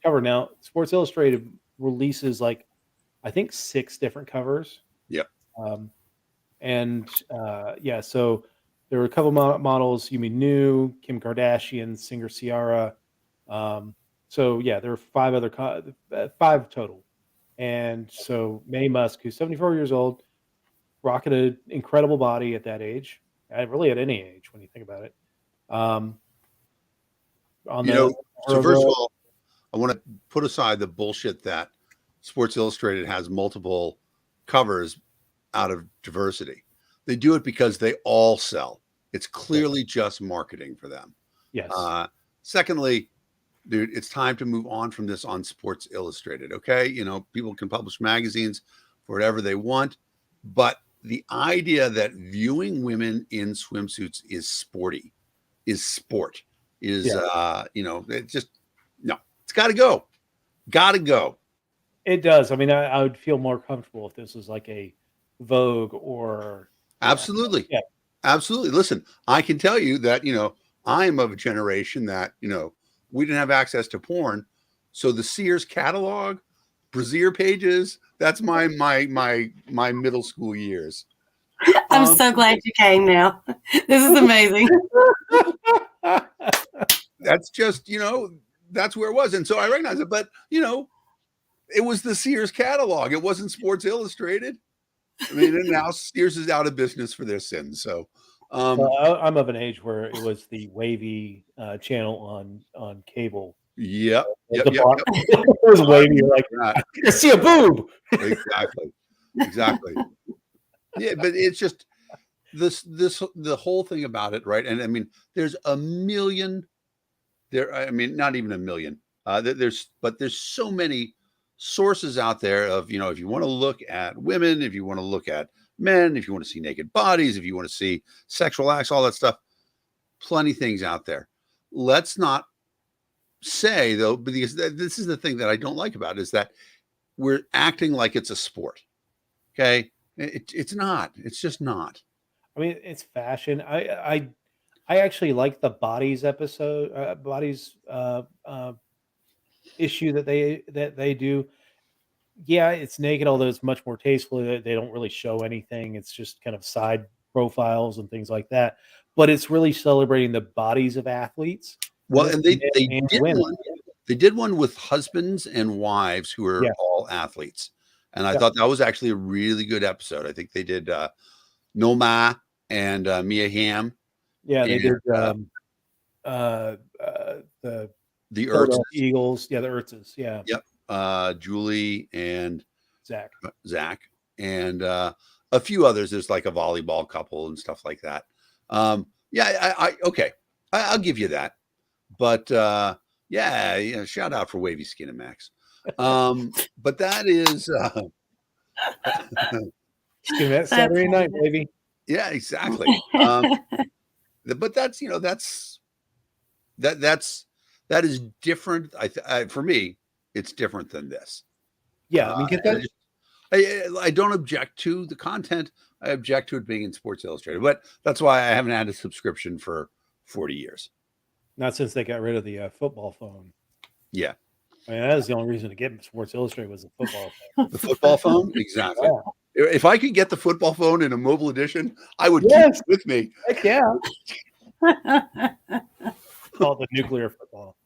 cover. Now, Sports Illustrated releases I think 6 different covers. Yep. So there were a couple models: Yumi Nu, Kim Kardashian, singer Ciara. There were 5 total. And so Mae Musk, who's 74 years old, rocking an incredible body at that age, really at any age when you think about it. So first of all, I want to put aside the bullshit that Sports Illustrated has multiple covers out of diversity. They do it because they all sell. It's clearly just marketing for them. Yes. Secondly, dude, it's time to move on from this on Sports Illustrated. Okay. People can publish magazines for whatever they want, but the idea that viewing women in swimsuits is sport, it just, no, it's got to go. Got to go. It does. I mean, I would feel more comfortable if this was like a Vogue or. Absolutely. Yeah. Absolutely. Listen, I can tell you that, I am of a generation that, we didn't have access to porn. So the Sears catalog, brassiere pages, that's my middle school years. I'm so glad you came now. This is amazing. That's just, that's where it was. And so I recognize it, but it was the Sears catalog. It wasn't Sports Illustrated. I mean, and now Sears is out of business for their sins. So I'm of an age where it was the wavy channel on cable. Yep. It was wavy. You're like, I see a boob. Exactly. Yeah, but it's just the whole thing about it, right? And I mean, there's a million. Not even a million. There's so many sources out there of, if you want to look at women, if you want to look at men, if you want to see naked bodies, if you want to see sexual acts, all that stuff, plenty things out there. Let's not say though, because this is the thing that I don't like about it, is that we're acting like it's a sport. Okay. It's not. It's just not. I mean, it's fashion. I actually like the bodies issue that they do. Yeah, it's naked, although it's much more tasteful. They don't really show anything. It's just kind of side profiles and things like that. But it's really celebrating the bodies of athletes. Well, and they did one with husbands and wives who are all athletes. And I thought that was actually a really good episode. I think they did Noma and Mia Hamm. Yeah, they did the Ertzes. Eagles. Yeah, the Ertzes. Yeah. Yep. Julie and Zach. And a few others. There's like a volleyball couple and stuff like that. Okay. I'll give you that. But shout out for Wavy Skinamax. But that is, Just give me that Saturday night, baby. yeah, exactly. But that's, that is different. For me, it's different than this. Yeah, I mean, get that. I don't object to the content. I object to it being in Sports Illustrated, but that's why I haven't had a subscription for 40 years. Not since they got rid of the football phone. Yeah. I mean, that was the only reason to get Sports Illustrated was the football phone. The football phone? Exactly. Yeah. If I could get the football phone in a mobile edition, I would keep Yes. it with me. Heck yeah. Call it the nuclear football.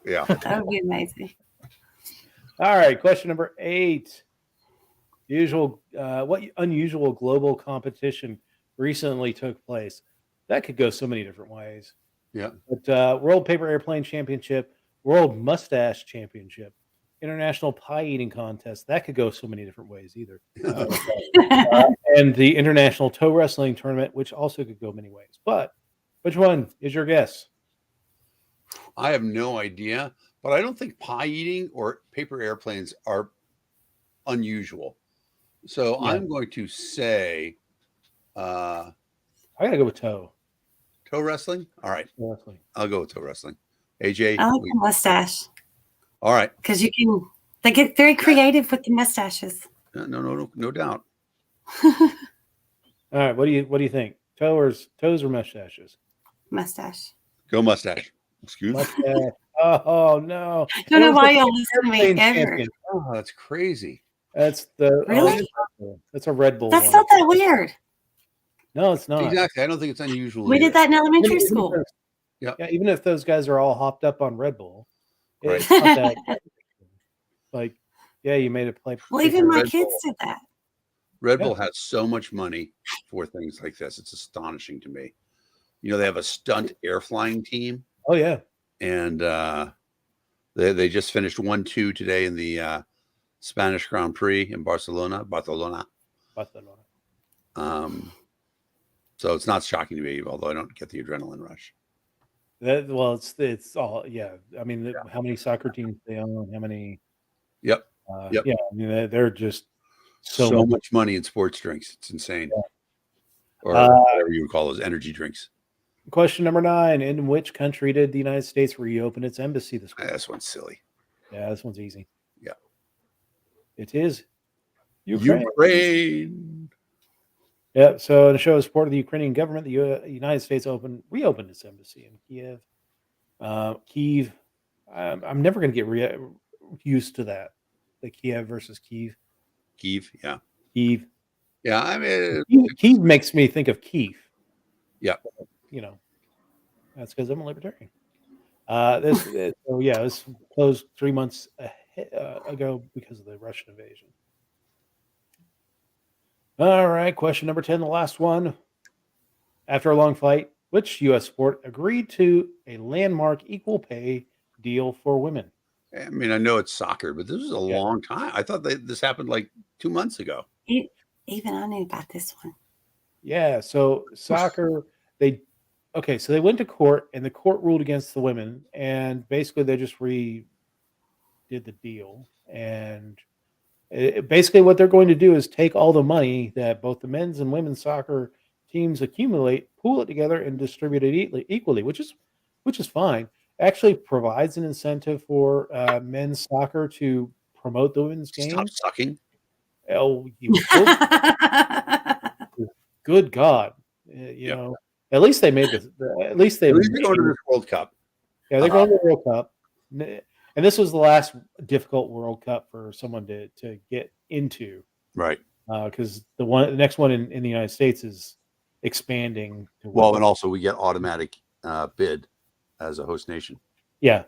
Yeah. That would be amazing. All right, question number 8. What unusual global competition recently took place? That could go so many different ways. Yeah. But World Paper Airplane Championship, World Mustache Championship, International Pie Eating Contest. That could go so many different ways either. And the International Toe Wrestling Tournament, which also could go many ways. But which one is your guess? I have no idea, but I don't think pie eating or paper airplanes are unusual. So Yeah. I'm going to say I gotta go with toe wrestling. All right. wrestling. I'll go with toe wrestling. AJ. I like the mustache All right. because they get very creative with the mustaches. No doubt. All right. What do you think? Toes or mustaches? Mustache. Go mustache. Excuse me. Mustache. Oh no! I don't know why y'all listen to me Airplane ever. champion. Oh, that's crazy. That's the Really? That's a Red Bull. That's one. not that weird. No, it's not. Exactly. I don't think it's unusual. We either. did that in elementary Even school. Yeah, even if those guys are all hopped up on Red Bull, Right. it's not that. Like, yeah, you made it play. Well, even my Red kids Bull. did that. Red Bull has so much money for things like this. It's astonishing to me. They have a stunt air flying team, Oh yeah, and they just finished 1-2 today in the Spanish Grand Prix in Barcelona. So it's not shocking to me, although I don't get the adrenaline rush. it's all I mean, how many soccer teams they own? How many? Yep. Yeah, I mean, they're just so much money in sports drinks. It's insane. Yeah. Or whatever you would call those energy drinks. Question number 9: in which country did the United States reopen its embassy this week? This one's silly. Yeah, this one's easy. Yeah. It is Ukraine. Yeah, so in a show of support of the Ukrainian government, the United States reopened its embassy in Kiev. Kyiv, I'm never going to get used to that. The Kiev versus Kyiv. Kyiv, yeah. Kyiv. Yeah, I mean... Kyiv makes me think of Kyiv. Yeah. That's because I'm a libertarian. It was closed 3 months ago because of the Russian invasion. All right, question number 10, the last one. After a long fight, which U.S. sport agreed to a landmark equal pay deal for women? I mean, I know it's soccer, but this was a long time. I thought this happened like 2 months ago. Even I knew about this one. Yeah, so soccer, they went to court, and the court ruled against the women, and basically they just redid the deal. And basically what they're going to do is take all the money that both the men's and women's soccer teams accumulate, pool it together, and distribute it equally, which is fine. Actually provides an incentive for men's soccer to promote the women's game. Stop sucking. Oh, good God! At least they made this. At least they're going to this World Cup. Yeah, they're going to the World Cup, and this was the last difficult World Cup for someone to get into, right? Because the next one in the United States is expanding. And also we get automatic bid as a host nation. Yeah.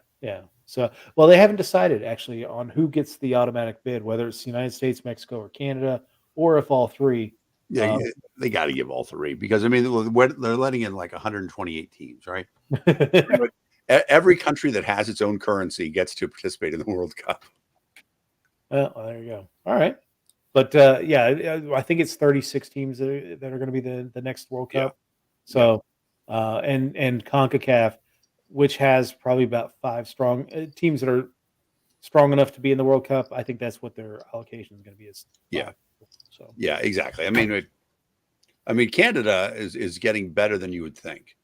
So, they haven't decided actually on who gets the automatic bid, whether it's the United States, Mexico, or Canada, or if all three. Yeah, they got to give all three because I mean they're letting in like 128 teams, right? Every country that has its own currency gets to participate in the World Cup. Well, there you go. All right, but I think it's 36 teams that are going to be the next World Cup. Yeah. So, and CONCACAF, which has probably about 5 strong teams that are strong enough to be in the World Cup, I think that's what their allocation is going to be. Is Yeah. So Yeah, exactly. I mean, Canada is getting better than you would think.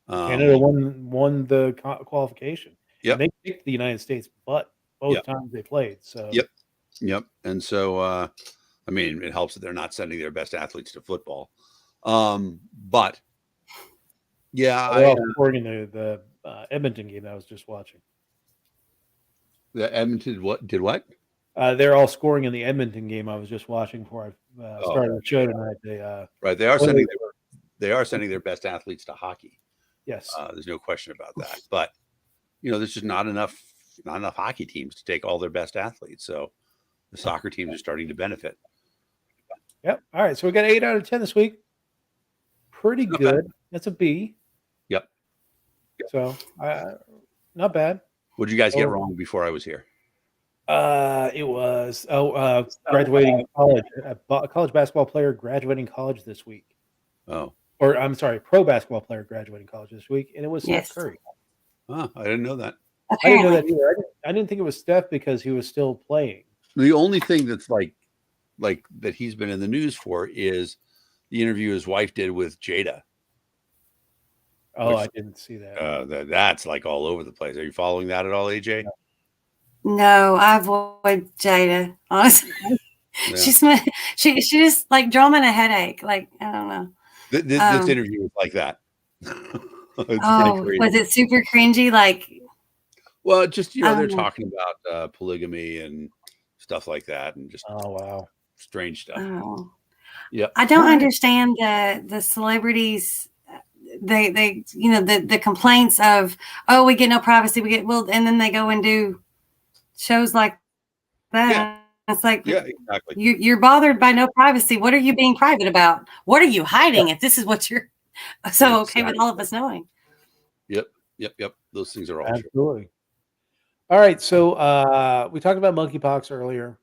Canada won the qualification. Yep. And they kicked the United States butt both times they played. So Yep. And so, I mean, it helps that they're not sending their best athletes to football. But yeah, they're all scoring in the Edmonton game I was just watching. The Edmonton did what? They're all scoring in the Edmonton game I was just watching before I started the show tonight. Right. They are sending their best athletes to hockey. Yes. There's no question about that. But there's just not enough hockey teams to take all their best athletes. So the soccer teams are starting to benefit. Yep. All right. So we got 8 out of 10 this week. Pretty good. That's a B. Yep. So not bad. What did you guys get wrong before I was here? It was graduating college. A college basketball player graduating college this week. Oh. Or I'm sorry, pro basketball player graduating college this week, and it was Steph Curry. Oh, I didn't know that. I didn't know that either. I didn't think it was Steph because he was still playing. The only thing that's like that he's been in the news for is the interview his wife did with Jada. Oh, I didn't see that. That's like all over the place. Are you following that at all, AJ? No, I avoid Jada. Honestly, Yeah. she just like drama and a headache. Like I don't know. This interview was like that. Was it super cringy? Like, well, just they're talking about polygamy and stuff like that, and just strange stuff. Oh. Yeah, I don't understand the celebrities. They the complaints of we get no privacy, and then they go and do shows like that. Yeah. It's like exactly. You're bothered by no privacy. What are you being private about? What are you hiding if this is what you're so okay with all of us knowing? Yep. Those things are all absolutely true. All right, so we talked about monkeypox earlier.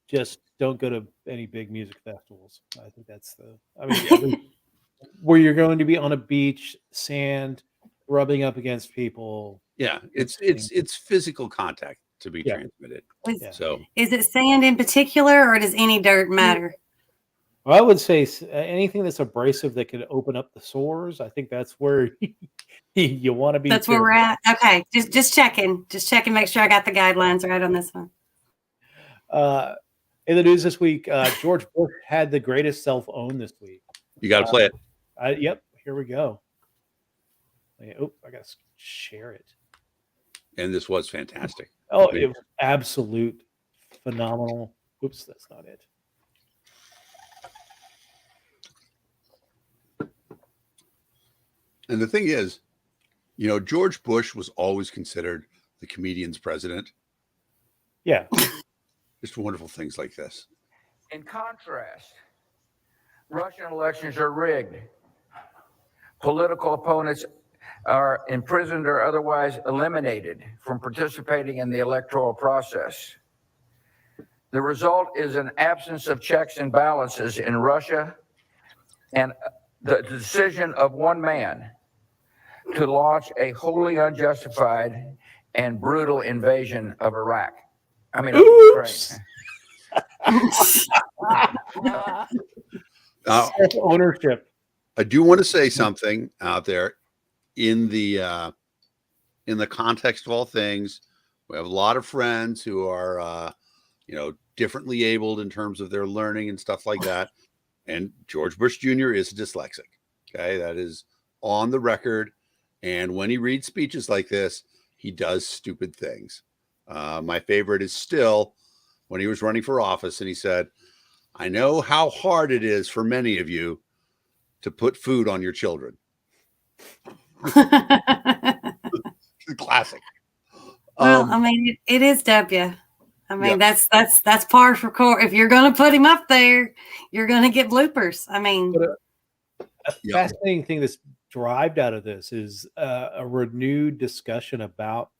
Just don't go to any big music festivals. I think that's where you're going to be on a beach, sand, rubbing up against people. Yeah, it's physical contact to be transmitted. So is it sand in particular, or does any dirt matter? Well, I would say anything that's abrasive that could open up the sores. I think that's where you want to be. That's where we're at. Okay, just checking, make sure I got the guidelines right on this one. In the news this week, George Bush had the greatest cell phone this week. You got to play it. Yep, here we go. Oh, I got to share it. And this was fantastic. Oh, it was absolute phenomenal. Oops, that's not it. And the thing is, George Bush was always considered the comedian's president. Yeah. Just wonderful things like this. In contrast, Russian elections are rigged. Political opponents are imprisoned or otherwise eliminated from participating in the electoral process. The result is an absence of checks and balances in Russia and the decision of one man to launch a wholly unjustified and brutal invasion of Iraq. I mean, ownership. I do want to say something out there in the context of all things. We have a lot of friends who are, differently abled in terms of their learning and stuff like that. And George Bush Jr. is dyslexic. Okay. That is on the record. And when he reads speeches like this, he does stupid things. My favorite is still when he was running for office and he said, "I know how hard it is for many of you to put food on your children." Classic. Well, I mean, it is W. I mean, that's par for course. If you're going to put him up there, you're going to get bloopers. I mean, a fascinating thing that's derived out of this is a renewed discussion about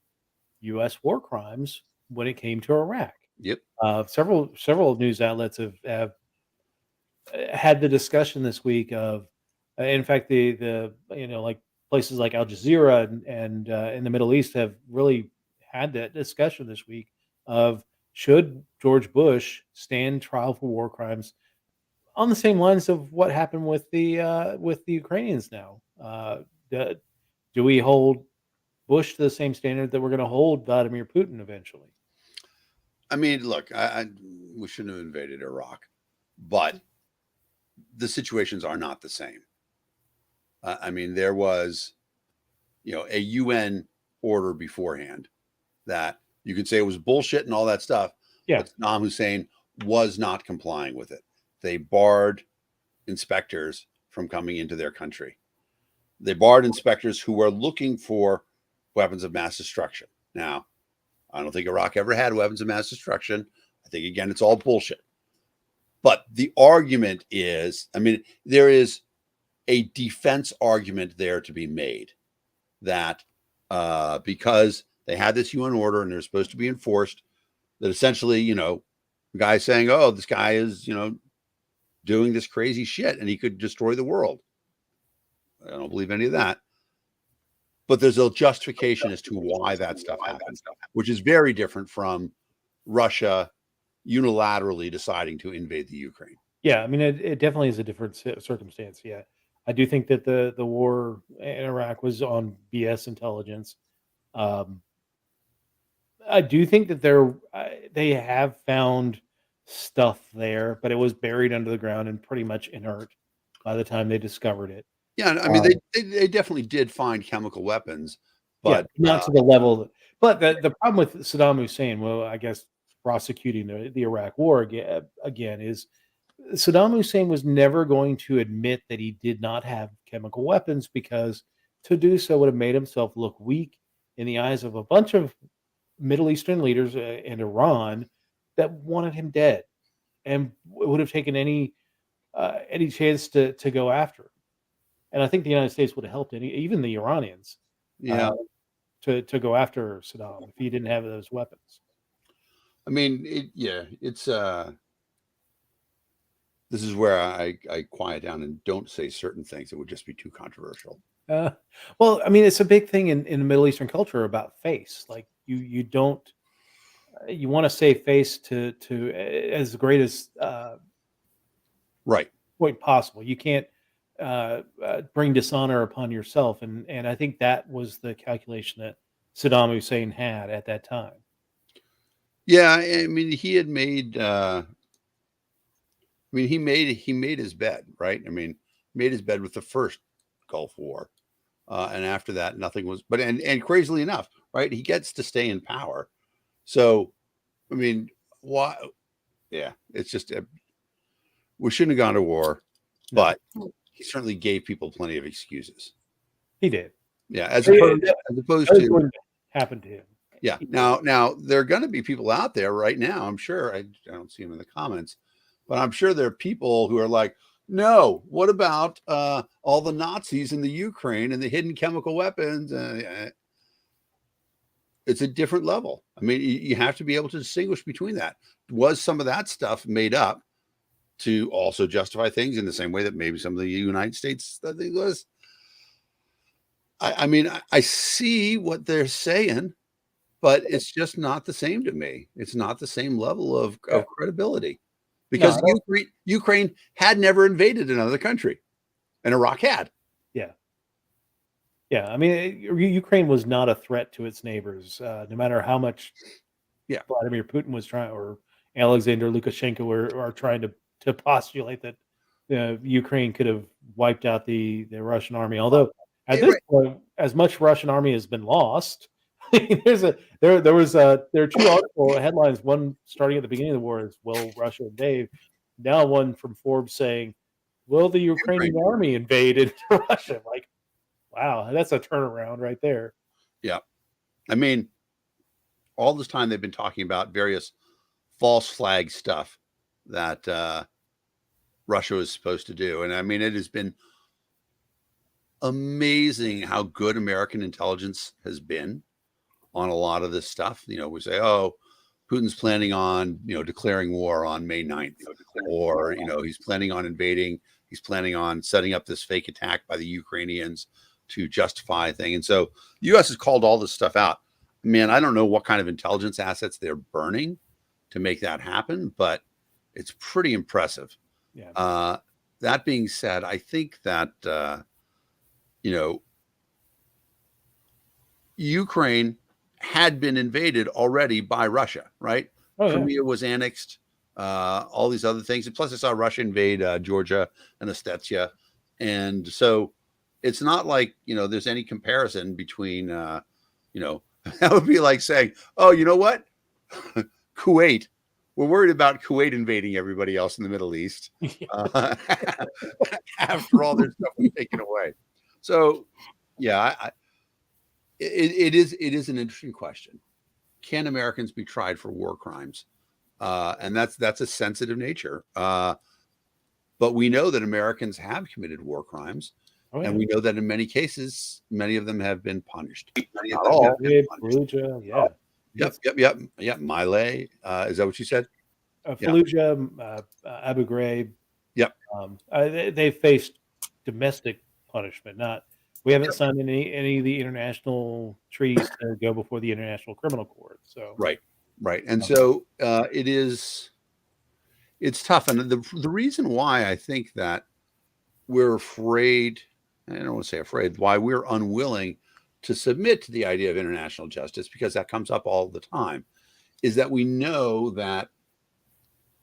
U.S. war crimes when it came to Iraq. Yep. Several news outlets have had the discussion this week of, in fact, the like places like Al Jazeera and in the Middle East have really had that discussion this week of should George Bush stand trial for war crimes on the same lines of what happened with the Ukrainians now. Do, do we hold Bush to the same standard that we're going to hold Vladimir Putin eventually? I mean, look, we shouldn't have invaded Iraq, but the situations are not the same. I mean, there was, a UN order beforehand that you could say it was bullshit and all that stuff. Yeah. But Saddam Hussein was not complying with it. They barred inspectors from coming into their country. They barred inspectors who were looking for weapons of mass destruction. Now, I don't think Iraq ever had weapons of mass destruction. I think, again, it's all bullshit. But the argument is, I mean, there is a defense argument there to be made that because they had this UN order and they're supposed to be enforced, that essentially, the guy saying, oh, this guy is, doing this crazy shit and he could destroy the world. I don't believe any of that. But there's a justification as to why that stuff happens, which is very different from Russia unilaterally deciding to invade the Ukraine. Yeah, I mean, it definitely is a different circumstance. Yeah, I do think that the war in Iraq was on BS intelligence. I do think that they have found stuff there, but it was buried under the ground and pretty much inert by the time they discovered it. Yeah, I mean, they definitely did find chemical weapons, but not to the level. But the problem with Saddam Hussein, well, I guess prosecuting the Iraq War again is Saddam Hussein was never going to admit that he did not have chemical weapons, because to do so would have made himself look weak in the eyes of a bunch of Middle Eastern leaders and Iran that wanted him dead and would have taken any chance to go after him. And I think the United States would have helped even the Iranians to go after Saddam if he didn't have those weapons. I mean, it's this is where I quiet down and don't say certain things that would just be too controversial. Well, I mean, it's a big thing in the Middle Eastern culture about face. Like you don't, you want to say face to as great as right point possible. You can't bring dishonor upon yourself, and I think that was the calculation that Saddam Hussein had at that time. Yeah, I mean, he had made. He made his bed, right? I mean, made his bed with the first Gulf War, and after that, nothing was. But and crazily enough, right? He gets to stay in power. So, I mean, why? Yeah, it's just we shouldn't have gone to war, but he certainly gave people plenty of excuses. He did. Yeah, as opposed to happened to him. Yeah. Now there are going to be people out there right now. I'm sure I don't see them in the comments, but I'm sure there are people who are like, no, what about all the Nazis in the Ukraine and the hidden chemical weapons? It's a different level. I mean, you have to be able to distinguish between that. Was some of that stuff made up to also justify things in the same way that maybe some of the United States that it was? I mean, I see what they're saying, but it's just not the same to me. It's not the same level of credibility, because Ukraine had never invaded another country, and Iraq had. Yeah. I mean, Ukraine was not a threat to its neighbors, no matter how much Vladimir Putin was trying, or Alexander Lukashenko are trying to postulate that Ukraine could have wiped out the Russian army. Although at this point, as much Russian army has been lost. There are two article headlines. One starting at the beginning of the war is, "Will Russia invade?" Now one from Forbes saying, "Will the Ukrainian army invade into Russia?" Like, wow, that's a turnaround right there. Yeah, I mean, all this time they've been talking about various false flag stuff that Russia was supposed to do, and I mean, it has been amazing how good American intelligence has been on a lot of this stuff. We say, oh, Putin's planning on, declaring war on May 9th, or, he's planning on invading. He's planning on setting up this fake attack by the Ukrainians to justify a thing. And so the U.S. has called all this stuff out. man, I don't know what kind of intelligence assets they're burning to make that happen, but it's pretty impressive. Yeah. That being said, I think that, you know, Ukraine had been invaded already by Russia, right? Oh, yeah. Crimea was annexed, all these other things. And plus, I saw Russia invade Georgia and Ossetia. And so it's not like, you know, there's any comparison between, you know, that would be like saying, oh, you know what? Kuwait. We're worried about Kuwait invading everybody else in the Middle East after all their stuff was taken away. So, yeah, it is an interesting question. Can Americans be tried for war crimes? And that's a sensitive nature. But we know that Americans have committed war crimes, Oh, and yeah. we know that in many cases, many of them have been punished. Many of Not them all. have been punished. Fallujah, yeah. Yep. Miley. Is that what you said? Yeah. Fallujah, Abu Ghraib. Yep. They faced domestic punishment. We haven't signed any of the international treaties to go before the International Criminal Court. So Right. And so it's tough. And the reason why I think that we're afraid, I don't want to say afraid, why we're unwilling to submit to the idea of international justice, because that comes up all the time, is that we know that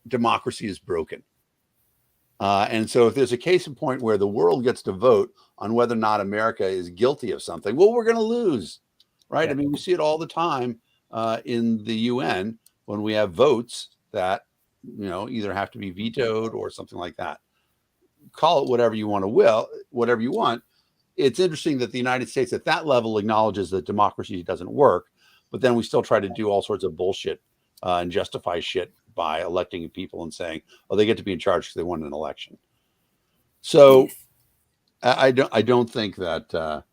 democracy is broken. And so if there's a case in point where the world gets to vote on whether or not America is guilty of something, well, we're going to lose, right? Yeah. I mean, we see it all the time in the UN when we have votes that, you know, either have to be vetoed or something like that. Call it whatever you want whatever you want. It's interesting that the United States at that level acknowledges that democracy doesn't work, but then we still try to do all sorts of bullshit and justify shit by electing people and saying, oh, they get to be in charge because they won an election. So Yes. I don't think that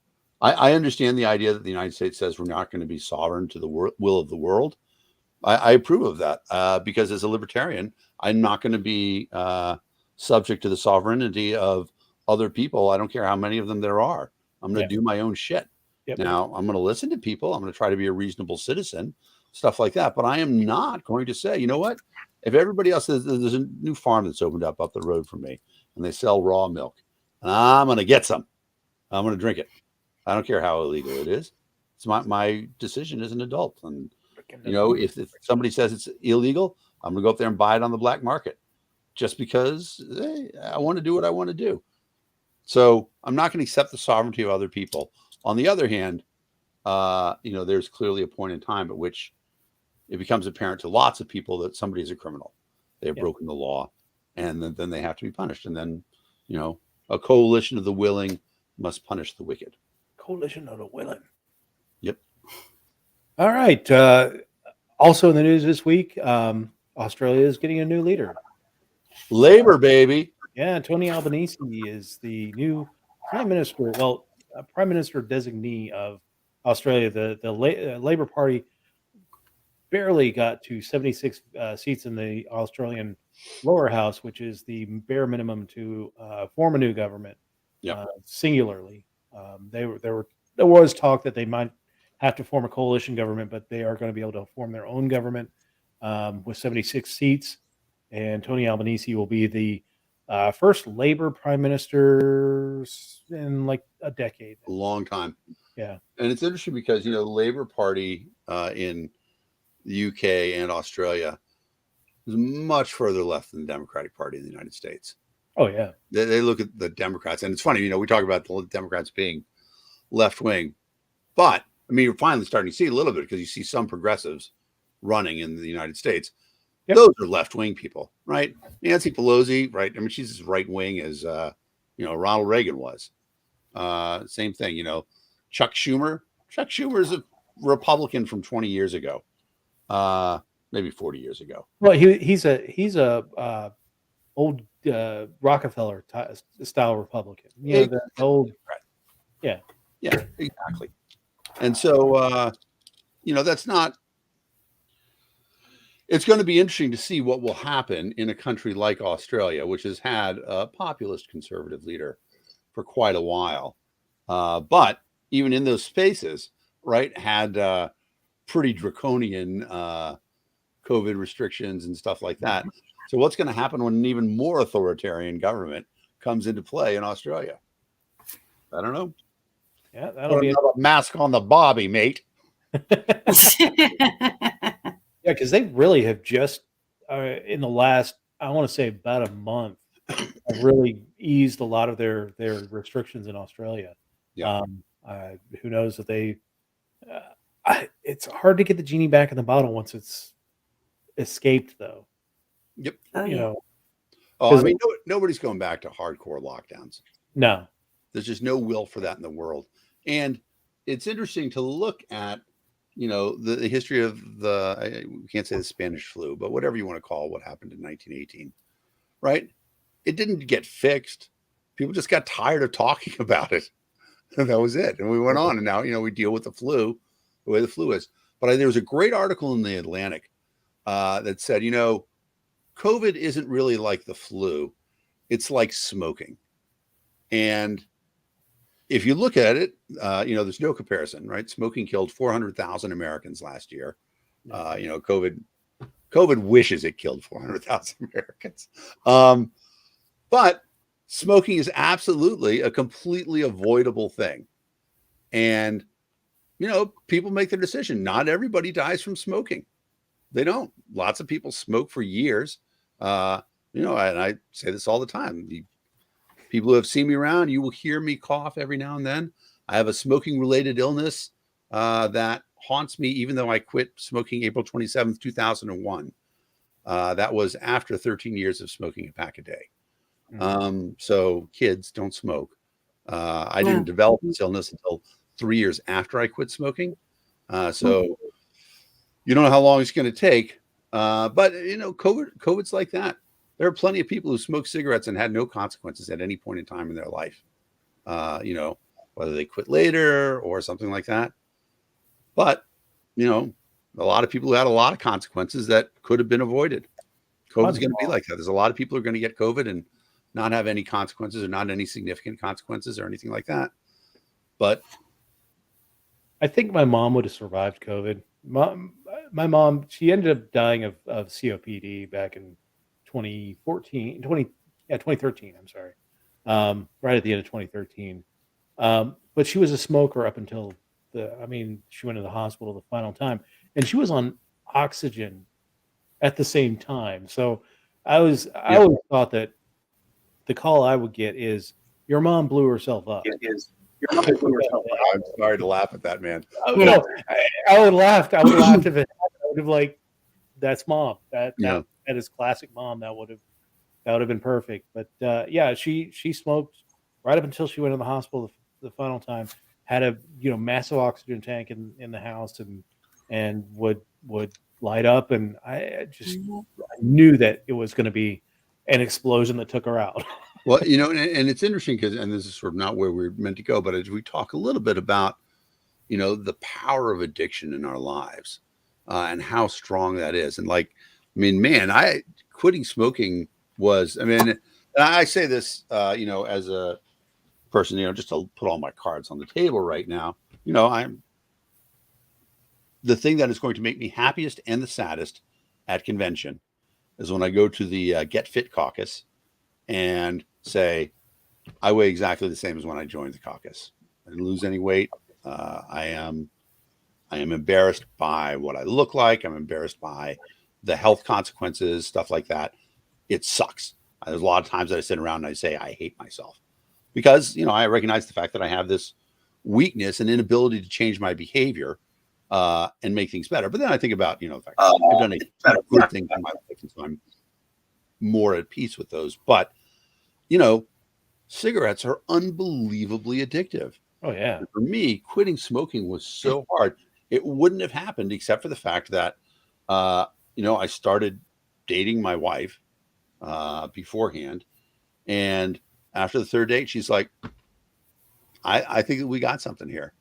I understand the idea that the United States says we're not going to be sovereign to the will of the world. I approve of that because as a libertarian, I'm not going to be subject to the sovereignty of other people. I don't care how many of them there are. I'm going to do my own shit. Yep. Now, I'm going to listen to people. I'm going to try to be a reasonable citizen, stuff like that. But I am not going to say, you know what? If everybody else says there's a new farm that's opened up the road from me and they sell raw milk, and I'm going to get some. I'm going to drink it. I don't care how illegal it is. It's my decision as an adult. And, you know, if somebody says it's illegal, I'm going to go up there and buy it on the black market just because I want to do what I want to do. So I'm not going to accept the sovereignty of other people. On the other hand, you know, there's clearly a point in time at which it becomes apparent to lots of people that somebody is a criminal. They have broken the law, and then they have to be punished. And then, you know, a coalition of the willing must punish the wicked. Coalition of the willing. Yep. All right. Also in the news this week, Australia is getting a new leader. Labor, baby. Yeah, Tony Albanese is the new prime minister. Well, prime minister designee of Australia. The Labor Party barely got to 76 seats in the Australian lower house, which is the bare minimum to form a new government. Singularly, there was talk that they might have to form a coalition government, but they are going to be able to form their own government with 76 seats. And Tony Albanese will be the first Labor prime minister in like a decade. A long time. Yeah. And it's interesting because, you know, the Labor Party in the UK and Australia is much further left than the Democratic Party in the United States. Oh, yeah. They look at the Democrats, and it's funny, you know, we talk about the Democrats being left wing, but I mean, you're finally starting to see a little bit because you see some progressives running in the United States. Yep. Those are left wing people, right? Nancy Pelosi, right? I mean, she's as right wing as you know, Ronald Reagan was. Same thing, you know. Chuck Schumer is a Republican from 20 years ago, maybe 40 years ago. Well, he's a old Rockefeller style Republican. You know, the old, yeah, exactly. And so, you know, that's not. It's going to be interesting to see what will happen in a country like Australia, which has had a populist conservative leader for quite a while. But even in those spaces, right, had pretty draconian COVID restrictions and stuff like that. So what's going to happen when an even more authoritarian government comes into play in Australia? I don't know. Yeah, that'll Put be another mask on the Bobby, mate. Yeah, because they really have just in the last, I want to say about a month, have really eased a lot of their restrictions in Australia. Yeah. Who knows if they? It's hard to get the genie back in the bottle once it's escaped, though. Yep. Oh, You yeah. know, Oh, I mean, nobody's going back to hardcore lockdowns. no. There's just no will for that in the world. And it's interesting to look at, the history of we can't say the Spanish flu, but whatever you want to call what happened in 1918, right? It didn't get fixed. People just got tired of talking about it. And that was it. And we went on. And now, we deal with the flu the way the flu is. But there was a great article in the Atlantic that said, COVID isn't really like the flu. It's like smoking. And if you look at it, there's no comparison, right? Smoking killed 400,000 Americans last year. COVID wishes it killed 400,000 Americans. But smoking is absolutely a completely avoidable thing. And, people make their decision. Not everybody dies from smoking. They don't. Lots of people smoke for years. And I say this all the time. People who have seen me around, you will hear me cough every now and then. I have a smoking-related illness that haunts me, even though I quit smoking April 27th, 2001. That was after 13 years of smoking a pack a day. So kids, don't smoke. I didn't develop this illness until 3 years after I quit smoking. So you don't know how long it's going to take. But, COVID's like that. There are plenty of people who smoke cigarettes and had no consequences at any point in time in their life. Whether they quit later or something like that. But, a lot of people who had a lot of consequences that could have been avoided. COVID's going to be like that. There's a lot of people who are going to get COVID and not have any consequences or not any significant consequences or anything like that. But I think my mom would have survived COVID. My mom, she ended up dying of COPD back in 2013. I'm sorry. Right at the end of 2013. But she was a smoker up until she went to the hospital the final time, and she was on oxygen at the same time. So I always thought that the call I would get is, your mom blew herself up. I'm sorry to laugh at that, man. No, I would laugh. I would laugh if it happened. I would have like, that's mom. That is classic mom. That would have been perfect. But she smoked right up until she went to the hospital the final time. Had a massive oxygen tank in the house and would light up, and I knew that it was going to be an explosion that took her out. Well, and it's interesting because, and this is sort of not where we're meant to go, but as we talk a little bit about, the power of addiction in our lives and how strong that is. And quitting smoking was, and I say this, as a person, just to put all my cards on the table right now, I'm the thing that is going to make me happiest and the saddest at convention is when I go to the Get Fit caucus and say, I weigh exactly the same as when I joined the caucus. I didn't lose any weight. I am embarrassed by what I look like. I'm embarrassed by the health consequences, stuff like that. It sucks. There's a lot of times that I sit around and I say, I hate myself because, I recognize the fact that I have this weakness and inability to change my behavior and make things better. But then I think about, the fact that I've done a good thing in my life. And so I'm more at peace with those. But, cigarettes are unbelievably addictive. Oh, yeah. And for me, quitting smoking was so hard. It wouldn't have happened except for the fact that, I started dating my wife beforehand. And after the third date, she's like, I think that we got something here.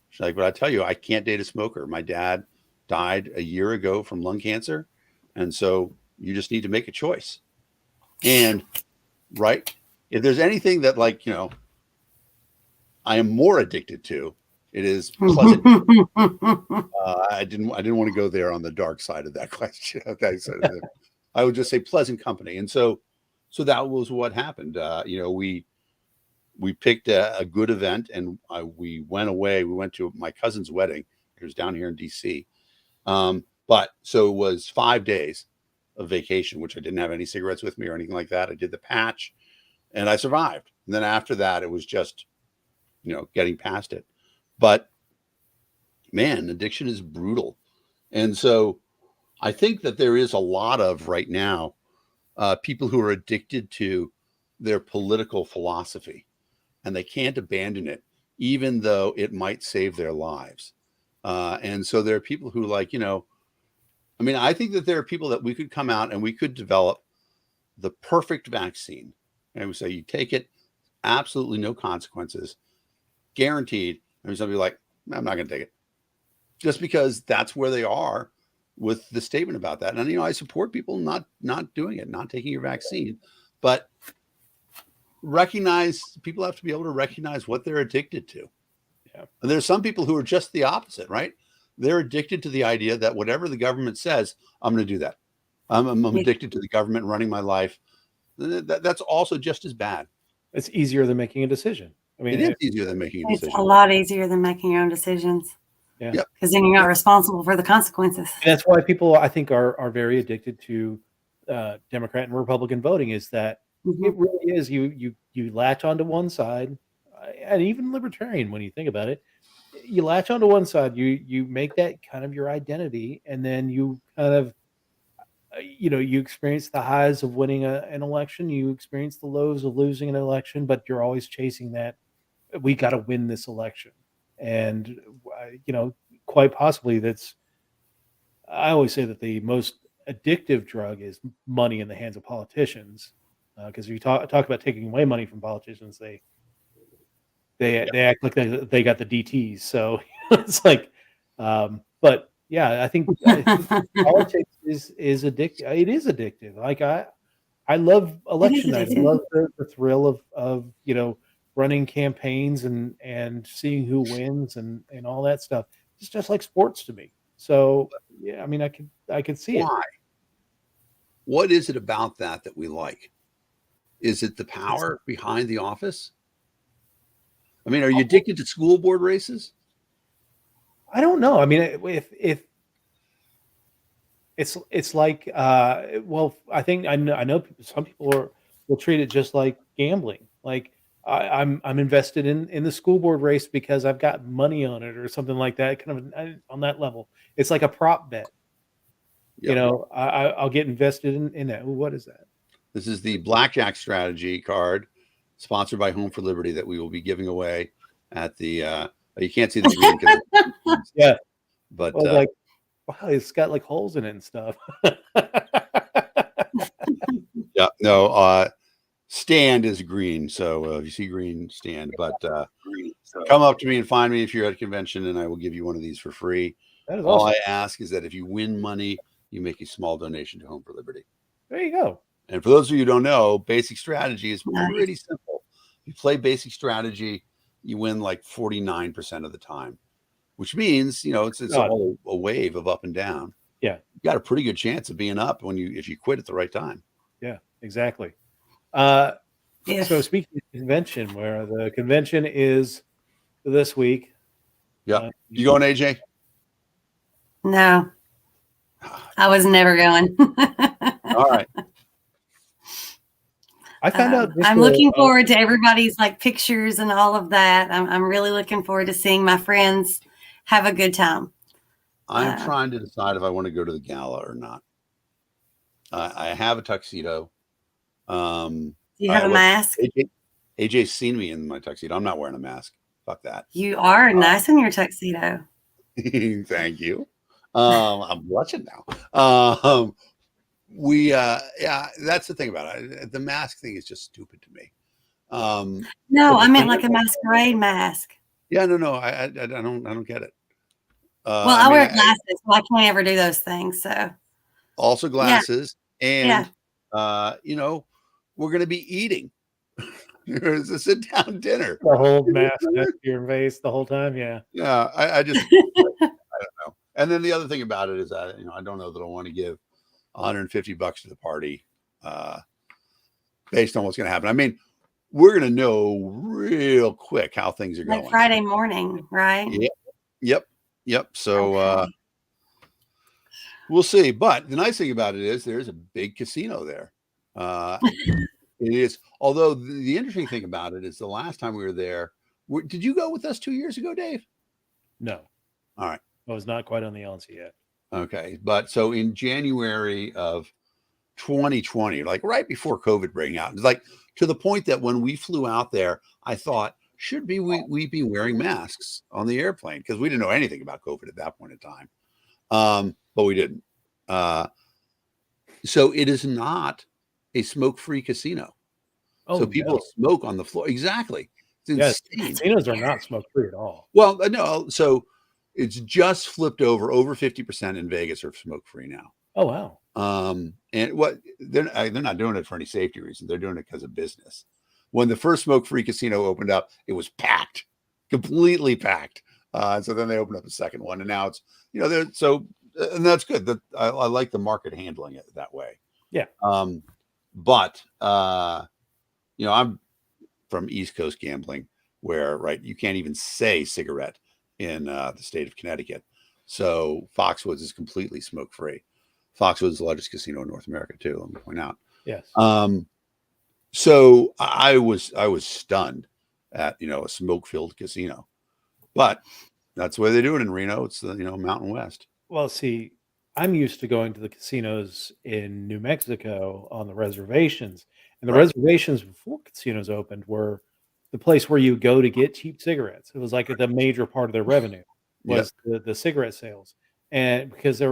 She's like, but I tell you, I can't date a smoker. My dad died a year ago from lung cancer. And so you just need to make a choice. And right, if there's anything that I am more addicted to, It is pleasant. I didn't want to go there on the dark side of that question. Okay, so I would just say pleasant company. And so that was what happened. We picked a good event, and we went away. We went to my cousin's wedding. It was down here in DC. But so it was 5 days of vacation, which I didn't have any cigarettes with me or anything like that. I did the patch and I survived. And then after that, it was just, getting past it. But man, addiction is brutal. And so I think that there is a lot of right now people who are addicted to their political philosophy, and they can't abandon it, even though it might save their lives. And so there are people who I think that there are people that we could come out and we could develop the perfect vaccine. And we say, you take it, absolutely no consequences, guaranteed. And somebody like, I'm not going to take it, just because that's where they are with the statement about that. And, I support people not doing it, not taking your vaccine, but people have to be able to recognize what they're addicted to. Yeah. And there's some people who are just the opposite, right? They're addicted to the idea that whatever the government says, I'm going to do that. I'm addicted to the government running my life. That's also just as bad. It's easier than making a decision. I mean, it is easier than making a decision. It's a lot easier than making your own decisions. Yeah. Yep. Because then you're not responsible for the consequences. And that's why people, I think, are very addicted to Democrat and Republican voting, is that it really is. You latch onto one side, and even libertarian, when you think about it, you latch onto one side, you make that kind of your identity, and then you kind of, you experience the highs of winning an election, you experience the lows of losing an election, but you're always chasing that, we got to win this election. And, quite possibly I always say that the most addictive drug is money in the hands of politicians. Because if you talk about taking away money from politicians, they act like they got the DTs. So it's like, but yeah, I think politics is addictive. It is addictive. Like I love election night. I love the thrill of running campaigns and seeing who wins and all that stuff. It's just like sports to me. So yeah, I mean, I could see it. Why? What is it about that we like? Is it the power behind the office? I mean, are you addicted to school board races? I don't know. I mean, if it's like, well, I think I know some people will treat it just like gambling. Like I'm invested in the school board race because I've got money on it or something like that. Kind of on that level, it's like a prop bet. Yep. I'll get invested in that. Ooh, what is that? This is the blackjack strategy card, sponsored by Home for Liberty, that we will be giving away at the. You can't see the green. Yeah, but like, wow, it's got like holes in it and stuff. Yeah, no. Stand is green, so if you see green, stand. But come up to me and find me if you're at a convention, and I will give you one of these for free. That is all awesome. I ask is that if you win money, you make a small donation to Home for Liberty. There you go. And for those of you who don't know, basic strategy is pretty simple. If you play basic strategy, you win like 49% of the time, which means it's all a wave of up and down. Yeah, you got a pretty good chance of being up if you quit at the right time. Yeah, exactly. So speaking of convention, where the convention is this week. Yeah, you going, AJ? No, I was never going. All right. I found out. I'm looking forward to everybody's like pictures and all of that. I'm really looking forward to seeing my friends have a good time. I'm trying to decide if I want to go to the gala or not. I have a tuxedo. Do you have a mask? AJ's seen me in my tuxedo. I'm not wearing a mask. Fuck that. You are nice in your tuxedo. Thank you. I'm blushing now. Yeah, that's the thing about it. The mask thing is just stupid to me. No, I meant like a masquerade mask. Yeah, no, I don't get it. Well, I wear glasses, so I can't ever do those things. So also glasses, and we're going to be eating. It was a sit-down dinner. The whole mask next to your face the whole time. Yeah. Yeah, I just I don't know. And then the other thing about it is that I don't know that I want to give $150 to the party based on what's going to happen. I mean, we're going to know real quick how things are Like going. Friday morning, right? Yep. So Okay. we'll see. But the nice thing about it is there's a big casino there. It is. Although the interesting thing about it is the last time we were there, did you go with us 2 years ago, Dave? No. All right. I was not quite on the LNC yet. Okay. But so in January of 2020, like right before COVID breaking out, it's like to the point that when we flew out there, I thought, should we be wearing masks on the airplane? Because we didn't know anything about COVID at that point in time. But we didn't. So it is not a smoke-free casino. Oh, So people no. smoke on the floor. Exactly. It's Yes, insane. casinos are not smoke-free at all. Well, no. So it's just flipped over 50% in Vegas are smoke-free now. Oh, wow. And what they're not doing it for any safety reason. They're doing it because of business. When the first smoke-free casino opened up, it was packed, completely packed. So then they opened up a second one, and now it's and that's good. That I like the market handling it that way. Yeah. But I'm from East Coast gambling, where you can't even say cigarette in the state of Connecticut. So Foxwoods is completely smoke-free. Foxwoods is the largest casino in North America too. Let me point out. Yes. So I was stunned at a smoke-filled casino, but that's the way they do it in Reno. It's the Mountain West. Well, see, I'm used to going to the casinos in New Mexico on the reservations, and the reservations before casinos opened were the place where you go to get cheap cigarettes. It was like the major part of their revenue was the cigarette sales, and because they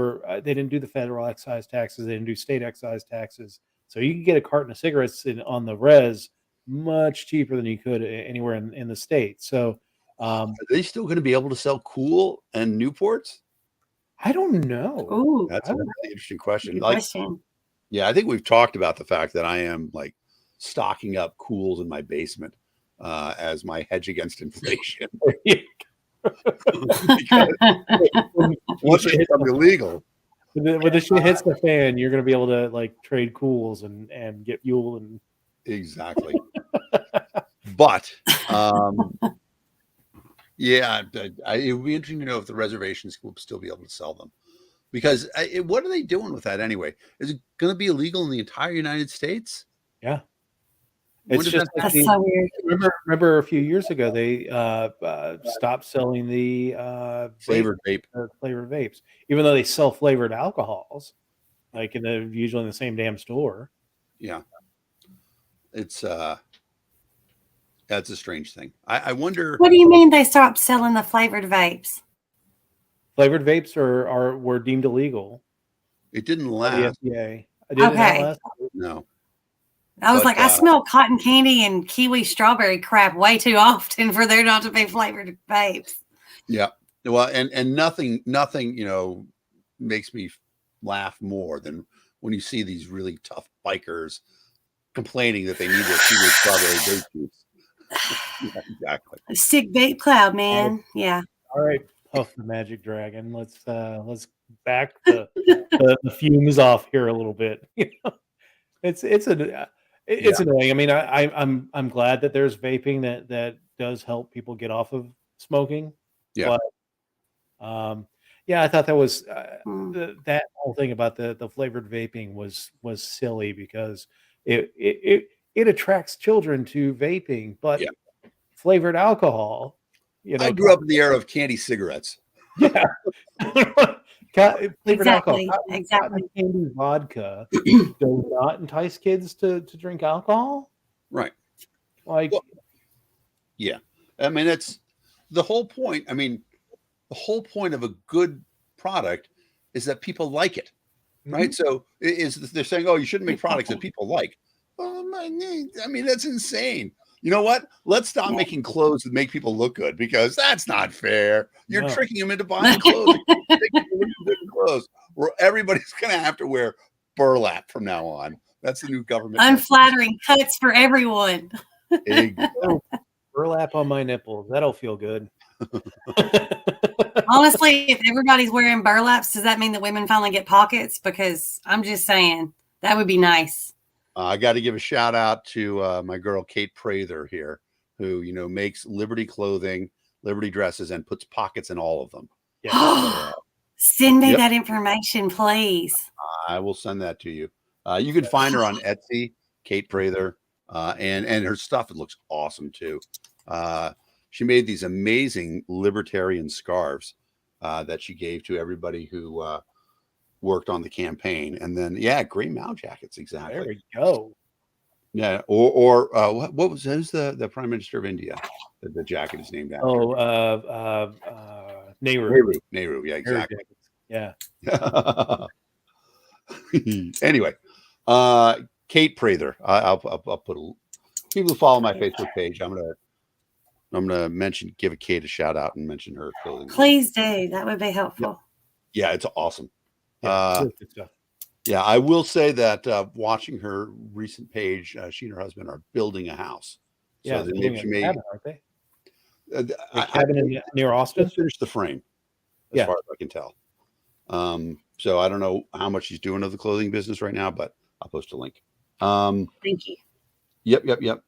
didn't do the federal excise taxes, they didn't do state excise taxes, so you could get a carton of cigarettes on the res much cheaper than you could anywhere in the state. So, are they still going to be able to sell Cool and Newports? I don't know. Ooh, That's a really interesting question. good question. Yeah, I think we've talked about the fact that I am stocking up Cools in my basement as my hedge against inflation. Once it becomes illegal, when the shit hits the fan, you're going to be able to trade Cools and get fuel and exactly. But yeah, it would be interesting to know if the reservations will still be able to sell them, because what are they doing with that anyway? Is it going to be illegal in the entire United States? Yeah, When it's does just that That's so weird. remember a few years ago they stopped selling the flavored vape? Flavored vapes, even though they sell flavored alcohols, usually in the same damn store. Yeah, it's that's a strange thing. I wonder. What do you mean they stopped selling the flavored vapes? Flavored vapes were deemed illegal It didn't by the last. FDA. Did it not Okay. last? No. I was But, I smell cotton candy and kiwi strawberry crap way too often for there not to be flavored vapes. Yeah. Well, and nothing, makes me laugh more than when you see these really tough bikers complaining that they need their kiwi strawberry vape juice. Yeah, exactly. Stick vape cloud, man. Yeah. All right, Puff the Magic Dragon. Let's back the fumes off here a little bit. It's annoying. I mean, I'm glad that there's vaping that does help people get off of smoking. Yeah. But I thought that was that whole thing about the flavored vaping was silly because it attracts children to vaping, but flavored alcohol. I grew up in the era of candy cigarettes. Yeah. Flavored alcohol. Exactly. Candy vodka does not entice kids to drink alcohol. Right. Yeah. I mean, that's the whole point. I mean, the whole point of a good product is that people like it. Right. So they're saying, oh, you shouldn't make products that people like. Well, I mean, that's insane. You know what? Let's stop making clothes that make people look good, because that's not fair. You're tricking them into buying clothes. Clothes where everybody's going to have to wear burlap from now on. That's the new government. Unflattering cuts for everyone. Exactly. Burlap on my nipples. That'll feel good. Honestly, if everybody's wearing burlaps, does that mean that women finally get pockets? Because I'm just saying that would be nice. I got to give a shout out to my girl Kate Prather here, who makes Liberty clothing, Liberty dresses, and puts pockets in all of them. Yeah. Send me Yep. that information, please. I will send that to you. You can find her on Etsy, Kate Prather, and her stuff. It looks awesome too. She made these amazing libertarian scarves that she gave to everybody who worked on the campaign. And then, gray Mao jackets. Exactly. There we go. Yeah. Or who's the Prime Minister of India? The jacket is named after. Nehru. Nehru. Yeah, exactly. Yeah. Anyway, Kate Prather. I'll put people who follow my Facebook page. I'm gonna give Kate a shout out and mention her clothing. Please do. That would be helpful. Yeah, it's awesome. Really good stuff. Yeah, I will say that watching her recent page, she and her husband are building a house. Yeah, so they're building a cabin, aren't they? A cabin near Austin. Just finished the frame, as far as I can tell. So I don't know how much she's doing of the clothing business right now, but I'll post a link. Thank you. Yep.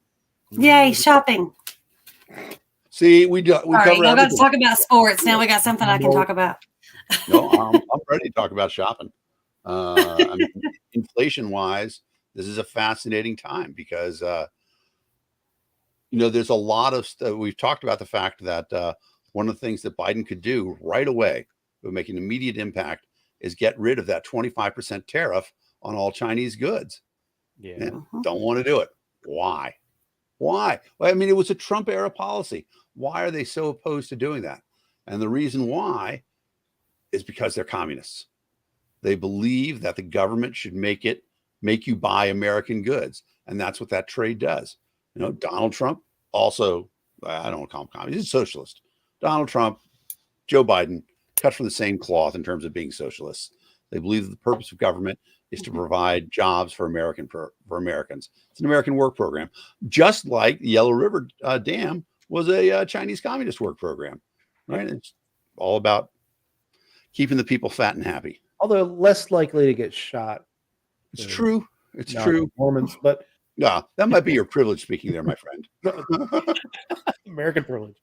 Yay, shopping. See, we All right, cover y'all got to everything. talk about sports. Now we got something I can talk about. No, I'm ready to talk about shopping. I mean, inflation-wise, this is a fascinating time because there's a lot of stuff. We've talked about the fact that one of the things that Biden could do right away, would make an immediate impact, is get rid of that 25% tariff on all Chinese goods. Yeah. Don't want to do it. Why? Well, I mean, it was a Trump era policy. Why are they so opposed to doing that? And the reason why is because they're communists. They believe that the government should make you buy American goods. And that's what that trade does. Donald Trump also, I don't want to call him communist, he's a socialist. Donald Trump, Joe Biden, cut from the same cloth in terms of being socialists. They believe that the purpose of government is to provide jobs for Americans. It's an American work program, just like the Yellow River Dam was a Chinese communist work program, right? It's all about keeping the people fat and happy. Although less likely to get shot. It's true. It's true. Mormons, but yeah, that might be your privilege speaking there, my friend. American privilege.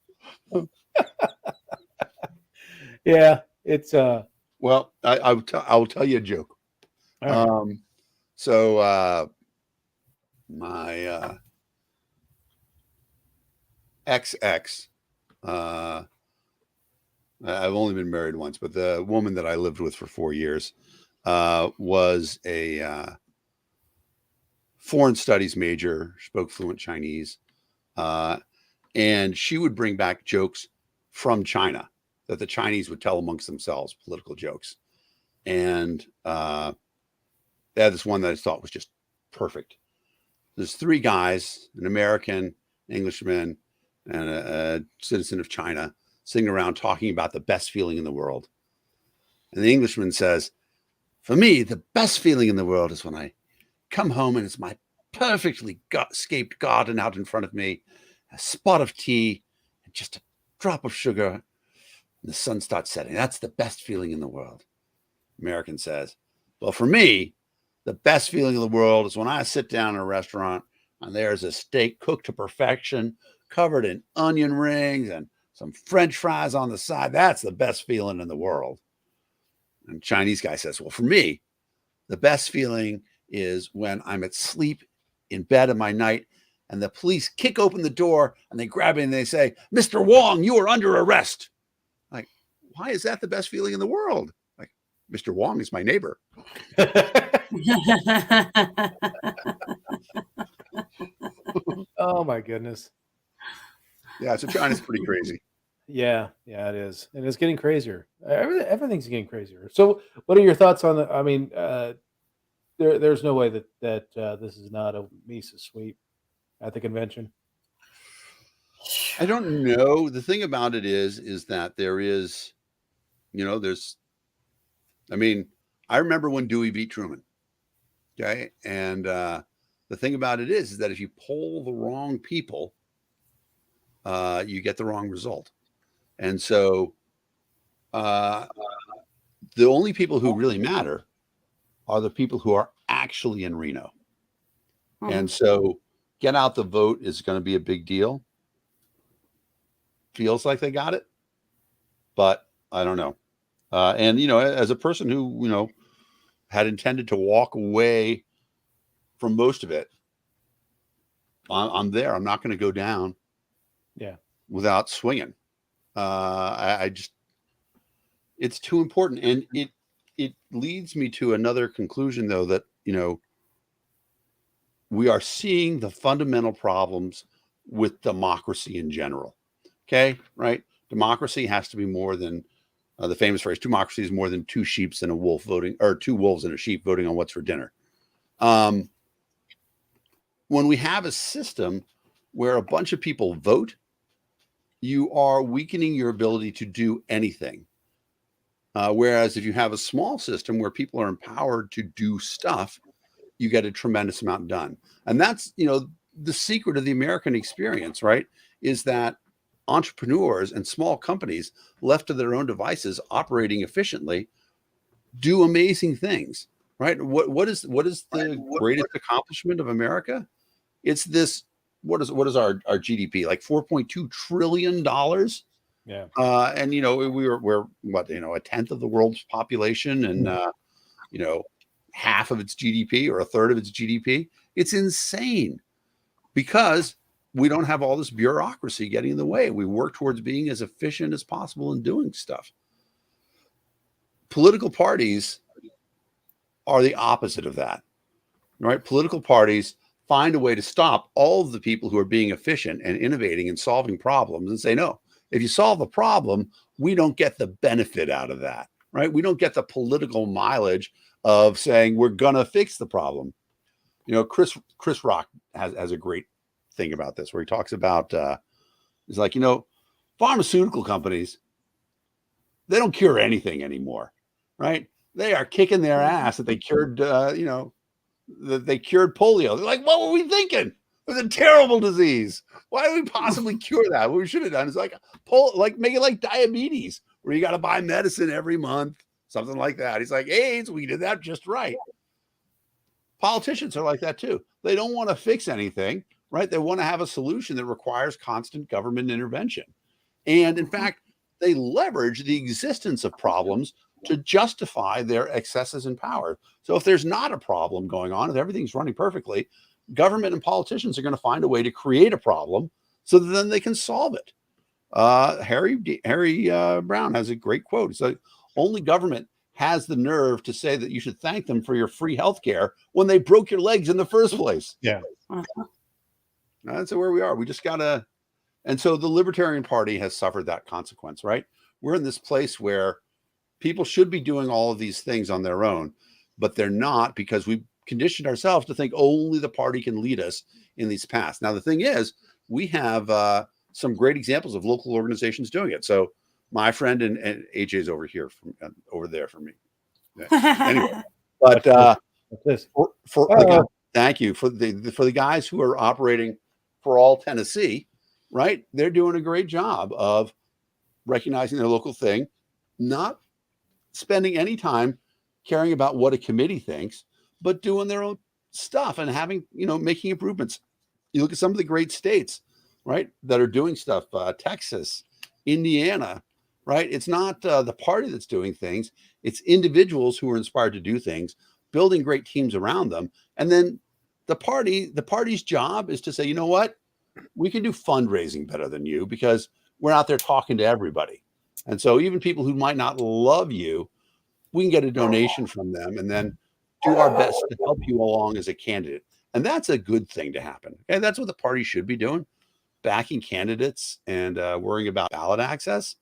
Yeah, it's well, I will tell you a joke. Right. So my ex, I've only been married once, but the woman that I lived with for 4 years was a foreign studies major, spoke fluent Chinese, and she would bring back jokes from China that the Chinese would tell amongst themselves, political jokes. And they had this one that I thought was just perfect. There's 3 guys, an American, Englishman, and a citizen of China, sitting around talking about the best feeling in the world. And the Englishman says, for me, the best feeling in the world is when I come home and it's my perfectly scaped garden out in front of me, a spot of tea, and just a drop of sugar, and the sun starts setting. That's the best feeling in the world. American says, well, for me, the best feeling in the world is when I sit down in a restaurant and there's a steak cooked to perfection, covered in onion rings and some French fries on the side. That's the best feeling in the world. And Chinese guy says, well, for me, the best feeling is when I'm asleep in bed in my night and the police kick open the door and they grab me and they say, Mr. Wong, you are under arrest. Like, why is that the best feeling in the world? Like, Mr. Wong is my neighbor. Oh my goodness. Yeah, so China's pretty crazy. Yeah, it is, and it's getting crazier. Everything's getting crazier. So, what are your thoughts on the? I mean, there's no way that this is not a Mises sweep at the convention. I don't know. The thing about it is that there is, there's. I mean, I remember when Dewey beat Truman. Okay, and the thing about it is that if you poll the wrong people, you get the wrong result. And so the only people who really matter are the people who are actually in Reno. And so get out the vote is going to be a big deal. Feels like they got it, but I don't know. And, as a person who, had intended to walk away from most of it, I'm there. I'm not going to go down without swinging. I just, it's too important. And it leads me to another conclusion, though, that, we are seeing the fundamental problems with democracy in general. Okay, right? Democracy has to be more than the famous phrase, democracy is more than two sheeps and a wolf voting, or two wolves and a sheep voting on what's for dinner. When we have a system where a bunch of people vote, you are weakening your ability to do anything. Whereas if you have a small system where people are empowered to do stuff, you get a tremendous amount done. And that's, the secret of the American experience, right? Is that entrepreneurs and small companies left to their own devices operating efficiently do amazing things, right? What is the greatest accomplishment of America? It's this, what is our GDP, like $4.2 trillion? Yeah. And we're what, a tenth of the world's population, and half of its GDP or a third of its GDP. It's insane because we don't have all this bureaucracy getting in the way. We work towards being as efficient as possible in doing stuff. Political parties are the opposite of that, right? Political parties find a way to stop all of the people who are being efficient and innovating and solving problems and say, no, if you solve a problem, we don't get the benefit out of that, right? We don't get the political mileage of saying we're going to fix the problem. Chris Rock has a great thing about this where he talks about, he's like, pharmaceutical companies, they don't cure anything anymore, right? They are kicking their ass that they cured, that they cured polio. They're like, what were we thinking? It was a terrible disease. Why did we possibly cure that? What we should have done is make it like diabetes, where you got to buy medicine every month, something like that. He's like, AIDS, we did that just right. Politicians are like that too. They don't want to fix anything, right? They want to have a solution that requires constant government intervention. And in fact, they leverage the existence of problems to justify their excesses in power. So if there's not a problem going on, if everything's running perfectly, government and politicians are going to find a way to create a problem so that then they can solve it. Harry Brown has a great quote. It's like, only government has the nerve to say that you should thank them for your free health care when they broke your legs in the first place. Yeah. That's where we are. We just gotta, and so the Libertarian Party has suffered that consequence, right? We're in this place where people should be doing all of these things on their own, but they're not, because we conditioned ourselves to think only the party can lead us in these paths. Now, the thing is, we have some great examples of local organizations doing it. So my friend and AJ's over here, over there for me. Anyway, but thank you for the guys who are operating for All Tennessee, right? They're doing a great job of recognizing their local thing, not spending any time caring about what a committee thinks, but doing their own stuff and having, making improvements. You look at some of the great states, right, that are doing stuff, Texas, Indiana, right? It's not the party that's doing things. It's individuals who are inspired to do things, building great teams around them. And then the party's job is to say, you know what? We can do fundraising better than you because we're out there talking to everybody. And so even people who might not love you, we can get a donation from them and then do our best to help you along as a candidate. And that's a good thing to happen. Okay, that's what the party should be doing, backing candidates and worrying about ballot access.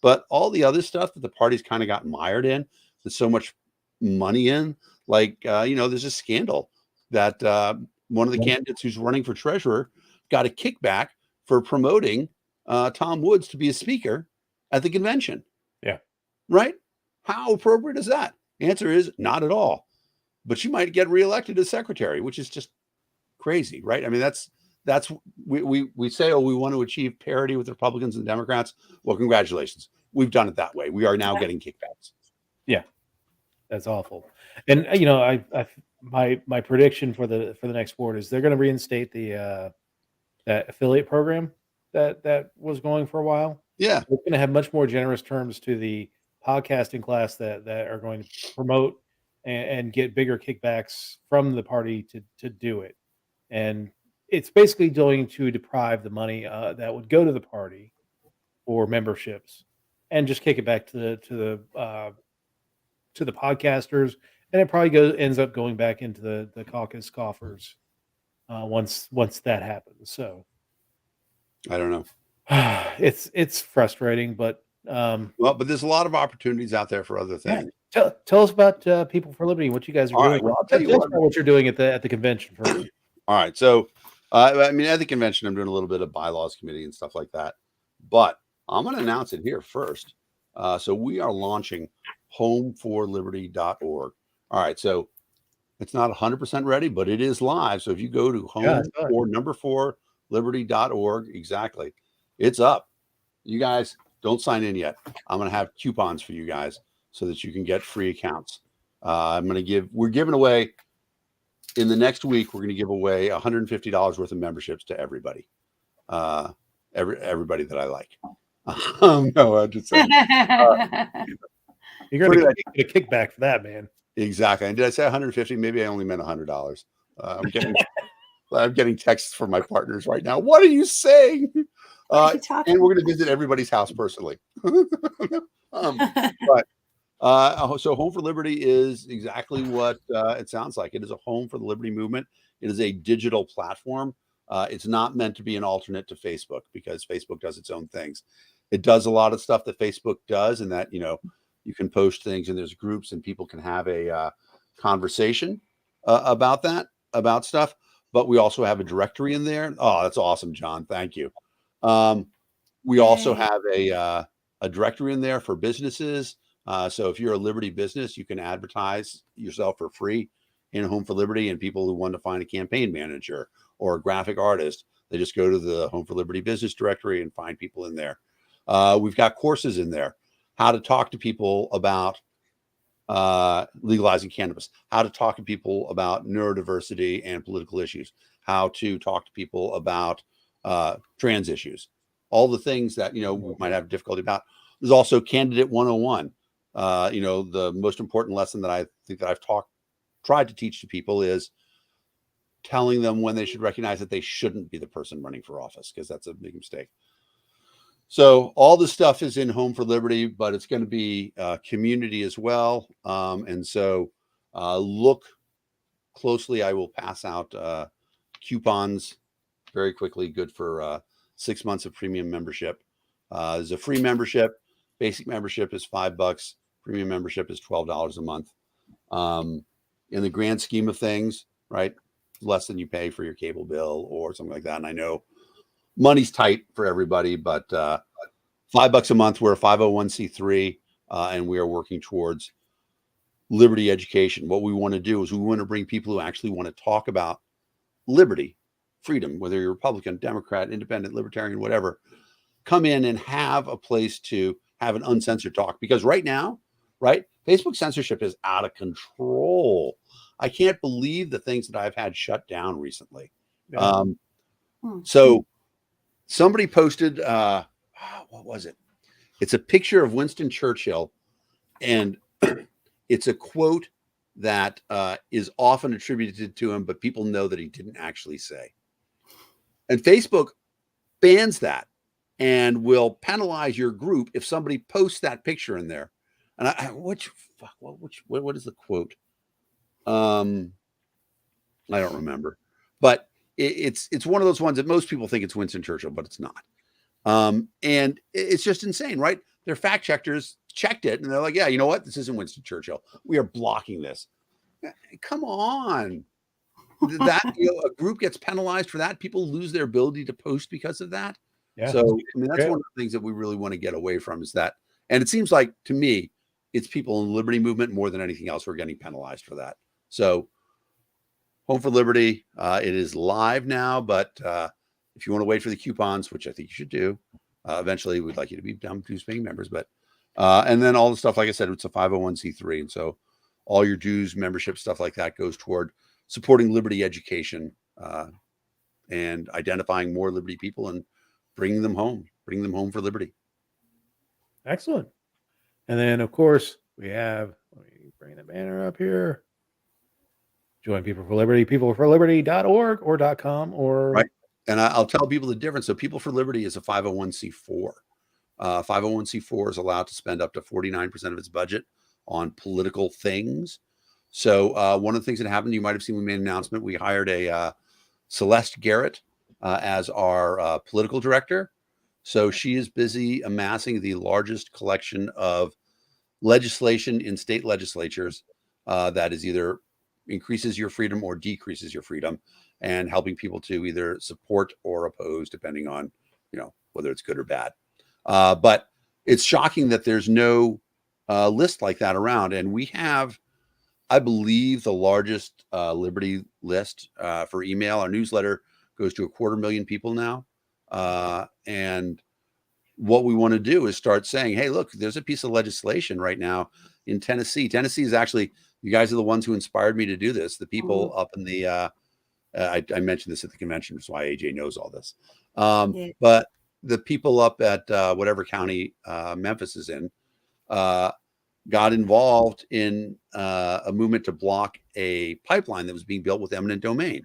But all the other stuff that the party's kind of got mired in, there's so much money in, like, there's a scandal that one of the candidates who's running for treasurer got a kickback for promoting Tom Woods to be a speaker at the convention. Yeah. Right? How appropriate is that? The answer is not at all. But you might get reelected as secretary, which is just crazy, right? I mean, that's we say, oh, we want to achieve parity with Republicans and Democrats. Well, congratulations, we've done it that way. We are now getting kickbacks. Yeah, that's awful. And you know, my prediction for the next board is they're going to reinstate the that affiliate program that was going for a while. Yeah, We're going to have much more generous terms to the podcasting class that are going to promote and get bigger kickbacks from the party to do it. And it's basically going to deprive the money that would go to the party for memberships and just kick it back to the podcasters, and it probably ends up going back into the caucus coffers once that happens. So I don't know. it's frustrating, but Well, but there's a lot of opportunities out there for other things. tell us about People for Liberty, what you guys are All doing. right, well, I'll tell you Tell us about what you're doing at the convention first. All right. So, I mean, at the convention, I'm doing a little bit of bylaws committee and stuff like that. But I'm going to announce it here first. So we are launching Homeforliberty.org. All right. So it's not 100% ready, but it is live. So if you go to Liberty.org, exactly, it's up. You guys don't sign in yet. I'm going to have coupons for you guys so that you can get free accounts. We're giving away in the next week, we're going to give away $150 worth of memberships to everybody. Everybody that I like. No, I'm just saying. You're going to get a kickback for that, man. Exactly. And did I say 150? Maybe I only meant $100. I'm getting texts from my partners right now. What are you saying? And we're going to visit everybody's house personally. So Home for Liberty is exactly what it sounds like. It is a home for the liberty movement. It is a digital platform. It's not meant to be an alternate to Facebook because Facebook does its own things. It does a lot of stuff that Facebook does, and that, you know, you can post things and there's groups and people can have a conversation about stuff. But we also have a directory in there. Oh, that's awesome, John. Thank you. We also have a directory in there for businesses. So if you're a Liberty business, you can advertise yourself for free in Home for Liberty, and people who want to find a campaign manager or a graphic artist, they just go to the Home for Liberty business directory and find people in there. We've got courses in there, how to talk to people about legalizing cannabis, how to talk to people about neurodiversity and political issues, how to talk to people about trans issues, all the things that, you know, we might have difficulty about. There's also Candidate 101. You know, the most important lesson that I think that I've tried to teach to people is telling them when they should recognize that they shouldn't be the person running for office, because that's a big mistake. So all this stuff is in Home for Liberty, but it's going to be community as well. And so look closely. I will pass out coupons very quickly, good for 6 months of premium membership. There's a free membership. Basic membership is $5. Premium membership is $12 a month. In the grand scheme of things, right, less than you pay for your cable bill or something like that. And I know money's tight for everybody, but $5 a month. We're a 501c3, and we are working towards liberty education. What we want to do is we want to bring people who actually want to talk about liberty, freedom, whether you're Republican, Democrat, Independent, Libertarian, whatever, come in and have a place to have an uncensored talk. Because right now, right, Facebook censorship is out of control. I can't believe the things that I've had shut down recently. Yeah. So somebody posted, what was it? It's a picture of Winston Churchill, and it's a quote that is often attributed to him, but people know that he didn't actually say. And Facebook bans that and will penalize your group if somebody posts that picture in there. And what is the quote? I don't remember, but it's one of those ones that most people think it's Winston Churchill, but it's not. And it's just insane, right? Their fact checkers checked it and they're like, yeah, you know what? This isn't Winston Churchill. We are blocking this. Come on. That, you know, a group gets penalized for that. People lose their ability to post because of that. Yeah. So, I mean, that's one of the things that we really want to get away from is that. And it seems like, to me, it's people in the liberty movement more than anything else who are getting penalized for that. So Home for Liberty. It is live now, but if you want to wait for the coupons, which I think you should do, eventually we'd like you to be dues paying members. But and then all the stuff, like I said, it's a 501c3, and so all your dues, membership, stuff like that goes toward supporting Liberty education and identifying more Liberty people and bringing them home for Liberty. Excellent. And then, of course, we have, let me bring the banner up here. Join People for Liberty, peopleforliberty.org or .com or. Right. And I'll tell people the difference. So People for Liberty is a 501c4. 501c4 is allowed to spend up to 49% of its budget on political things. So one of the things that happened, you might have seen, we made an announcement. We hired a Celeste Garrett as our political director. So she is busy amassing the largest collection of legislation in state legislatures that is either increases your freedom or decreases your freedom, and helping people to either support or oppose, depending on, whether it's good or bad. But it's shocking that there's no list like that around. And we have, I believe, the largest Liberty list for email. Our newsletter goes to 250,000 people now. And what we want to do is start saying, hey, look, there's a piece of legislation right now in Tennessee. Tennessee is actually, you guys are the ones who inspired me to do this. The people up in the, I mentioned this at the convention, which is why AJ knows all this. But the people up at whatever county Memphis is in got involved in a movement to block a pipeline that was being built with eminent domain.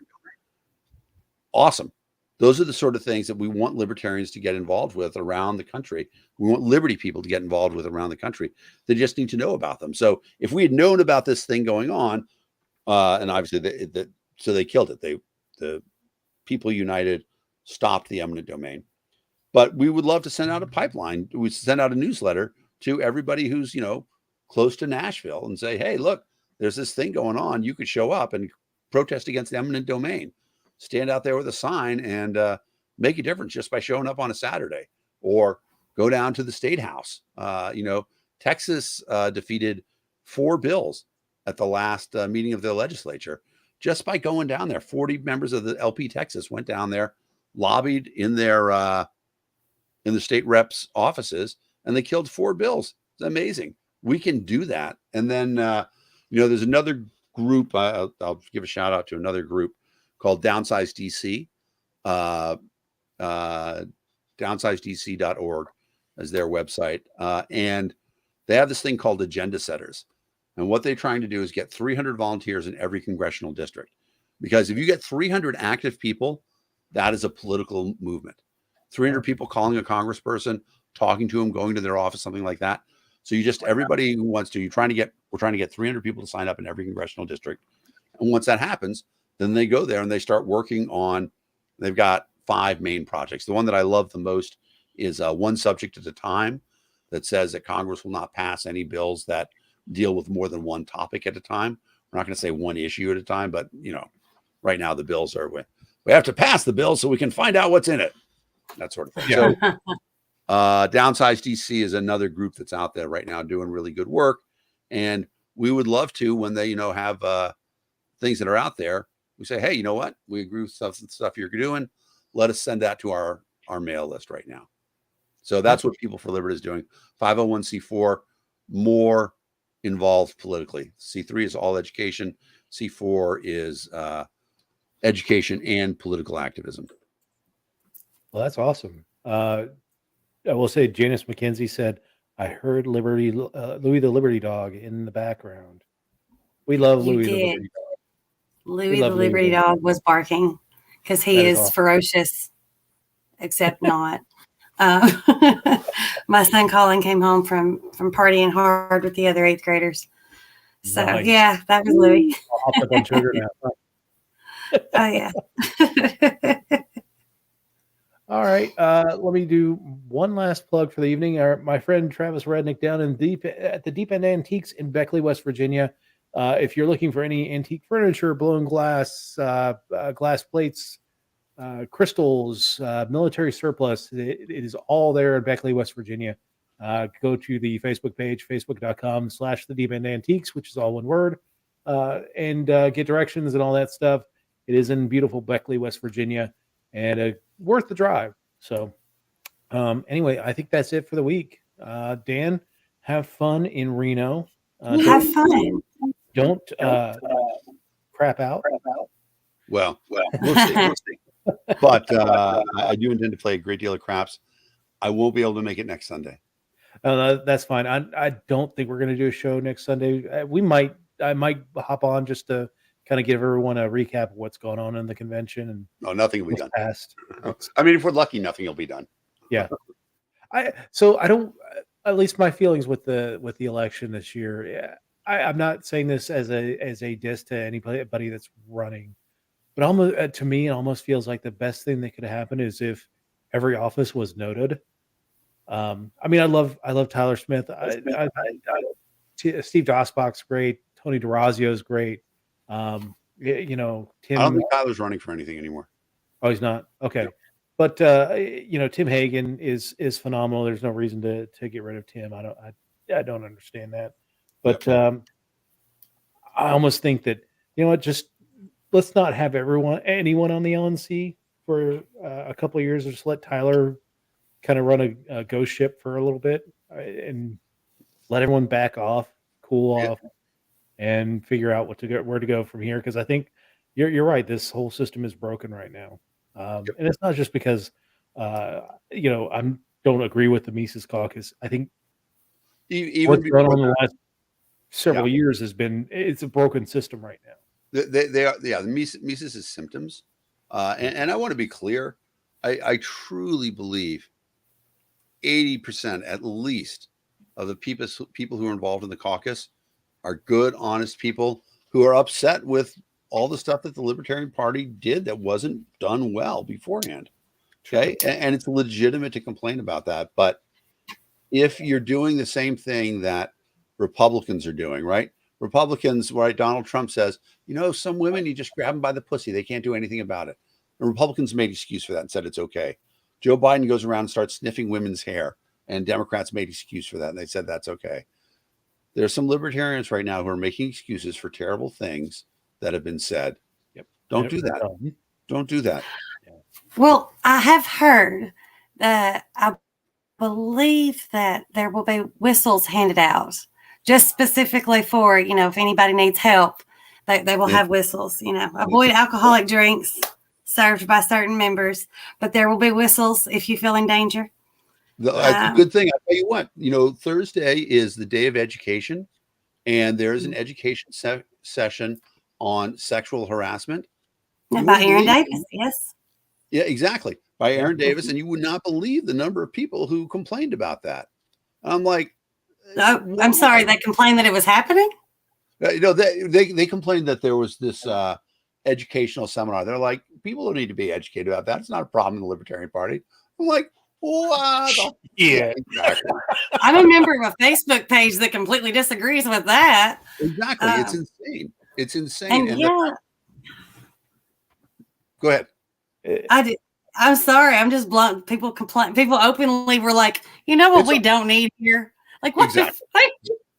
Awesome. Those are the sort of things that we want libertarians to get involved with around the country. We want Liberty people to get involved with around the country. They just need to know about them. So if we had known about this thing going on, and obviously so they killed it. The People United stopped the eminent domain. But we would love to send out a pipeline. We send out a newsletter to everybody who's, close to Nashville and say, hey, look, there's this thing going on. You could show up and protest against the eminent domain. Stand out there with a sign and make a difference just by showing up on a Saturday, or go down to the State House. Texas defeated 4 bills at the last meeting of the legislature just by going down there. 40 members of the LP Texas went down there, lobbied in their in the state reps' offices, and they killed 4 bills. It's amazing. We can do that. And then, there's another group. I'll give a shout out to another group called Downsize DC. DownsizeDC.org as their website. And they have this thing called Agenda Setters. And what they're trying to do is get 300 volunteers in every congressional district. Because if you get 300 active people, that is a political movement. 300 people calling a congressperson, talking to them, going to their office, something like that. So everybody who wants to, we're trying to get 300 people to sign up in every congressional district. And once that happens, then they go there and they start working on, they've got 5 main projects. The one that I love the most is One Subject at a Time, that says that Congress will not pass any bills that deal with more than one topic at a time. We're not going to say one issue at a time, but right now the bills are, we have to pass the bill so we can find out what's in it. That sort of thing. Yeah. So Downsize DC is another group that's out there right now doing really good work. And we would love to, when they, have things that are out there, we say, hey, you know what? We agree with stuff you're doing. Let us send that to our mail list right now. So that's what People for Liberty is doing. 501c4, more involved politically. C3 is all education. C4 is education and political activism. Well, that's awesome. I will say Janice McKenzie said, I heard Louis the Liberty Dog in the background. We love Louis the Liberty Dog. Louis the Liberty Dog was barking because he is awesome. Ferocious, except not. My son Colin came home from partying hard with the other 8th graders. So nice. Yeah, that was Louis. I'll hop up on sugar now. Oh yeah. All right. Let me do one last plug for the evening. My friend Travis Rednick down at the Deep End Antiques in Beckley, West Virginia. If you're looking for any antique furniture, blown glass, glass plates, crystals, military surplus, it is all there in Beckley, West Virginia. Go to the Facebook page, facebook.com/the Deep End Antiques, which is all one word, and get directions and all that stuff. It is in beautiful Beckley, West Virginia, and worth the drive. So anyway, I think that's it for the week. Dan, have fun in Reno. Have fun. Don't crap out. Well, we'll see. We'll see. But I do intend to play a great deal of craps. I won't be able to make it next Sunday. That's fine. I don't think we're going to do a show next Sunday. I might hop on just to kind of give everyone a recap of what's going on in the convention and No, nothing will be done. past. I mean, if we're lucky, nothing will be done. Yeah. So I don't. At least my feelings with the election this year. Yeah, I'm not saying this as a diss to anybody that's running, but almost to me, it almost feels like the best thing that could happen is if every office was noted. I mean, I love Tyler Smith. Steve Dossbach's great. Tony DeRazio's great. Tim. I don't think Tyler's running for anything anymore. Oh, he's not. Okay. But Tim Hagen is phenomenal. There's no reason to get rid of Tim. I don't understand that. But I almost think that just let's not have anyone on the LNC for a couple of years. Just let Tyler kind of run a ghost ship for a little bit and let everyone back off, cool off, and figure out where to go from here. Because I think you're right. This whole system is broken right now. And it's not just because, I don't agree with the Mises Caucus. I think what's going on in the last several years it's a broken system right now. They are, the Mises is symptoms. And I want to be clear. I truly believe 80% at least of the people who are involved in the caucus are good, honest people who are upset with all the stuff that the Libertarian Party did that wasn't done well beforehand. Okay. And it's legitimate to complain about that. But if you're doing the same thing that Republicans are doing, right? Republicans, right? Donald Trump says, some women, you just grab them by the pussy. They can't do anything about it. And Republicans made excuse for that and said it's okay. Joe Biden goes around and starts sniffing women's hair, and Democrats made excuse for that. And they said that's okay. There are some libertarians right now who are making excuses for terrible things that have been said. Yep. Don't do that. Don't do that. Well, I have heard that I believe that there will be whistles handed out just specifically for, if anybody needs help, they will have whistles, avoid alcoholic drinks served by certain members, but there will be whistles if you feel in danger. That's a good thing. I'll tell you what, Thursday is the day of education, and there's an education session on sexual harassment. By Aaron Davis, yes. Yeah, exactly. By Aaron Davis. And you would not believe the number of people who complained about that. I'm like, I'm sorry, they complained that it was happening? They complained that there was this educational seminar. They're like, people don't need to be educated about that. It's not a problem in the Libertarian Party. I'm like, what? Yeah. Exactly. I'm a member of a Facebook page that completely disagrees with that. Exactly. It's insane. It's insane. And go ahead. I'm sorry. I'm just blunt. People complain. People openly were like, what we don't need here? Like, what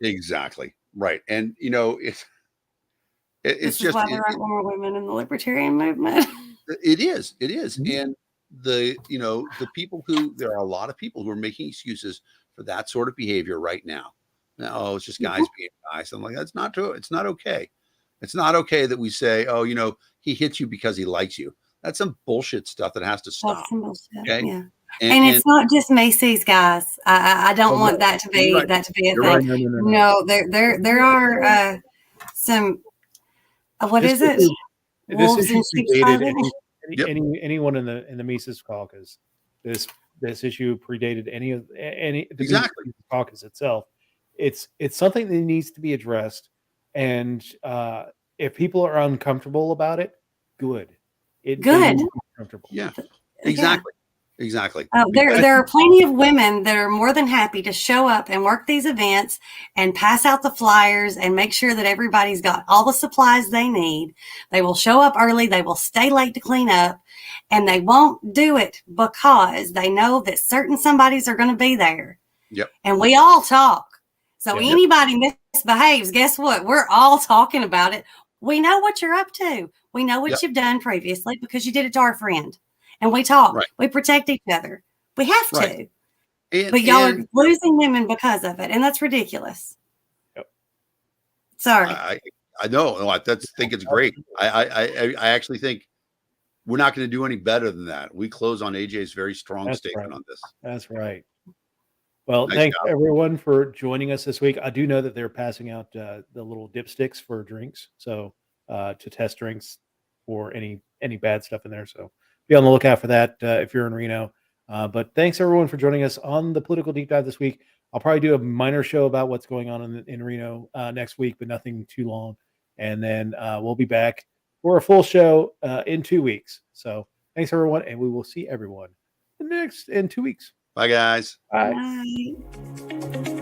Exactly. Right. And, it's just why there aren't more women in the libertarian movement. It is. And the people there are a lot of people who are making excuses for that sort of behavior right now. It's just guys being guys. I'm like, that's not true. It's not okay. It's not okay that we say, he hits you because he likes you. That's some bullshit stuff that has to stop. That's some bullshit. Okay. Yeah. And it's not just Macy's, guys. I don't want that to be a thing. Right. No, there are some. What is it? Wolves in sheep's clothing? Anyone in the Mises Caucus. This issue predated any of the Mises Caucus itself. It's something that needs to be addressed, and if people are uncomfortable about it, good. Good. Yeah. Exactly. Exactly. There are plenty of women that are more than happy to show up and work these events and pass out the flyers and make sure that everybody's got all the supplies they need. They will show up early. They will stay late to clean up, and they won't do it because they know that certain somebodies are going to be there. Yep. And we all talk. So anybody misbehaves, guess what? We're all talking about it. We know what you're up to. We know what Yep. you've done previously because you did it to our friend. And we talk. Right. We protect each other. We have Right. to. But y'all are losing women because of it. And that's ridiculous. Yep. Sorry. I know. I think it's great. I actually think we're not going to do any better than that. We close on AJ's very strong statement on this. That's right. Well, Nice thanks job. everyone for joining us this week. I do know that they're passing out the little dipsticks for drinks, so to test drinks for any bad stuff in there. So be on the lookout for that if you're in Reno. But thanks everyone for joining us on the Political Deep Dive this week. I'll probably do a minor show about what's going on in Reno next week, but nothing too long. And then we'll be back for a full show in 2 weeks. So thanks everyone, and we will see everyone in 2 weeks. Bye, guys. Bye. Bye.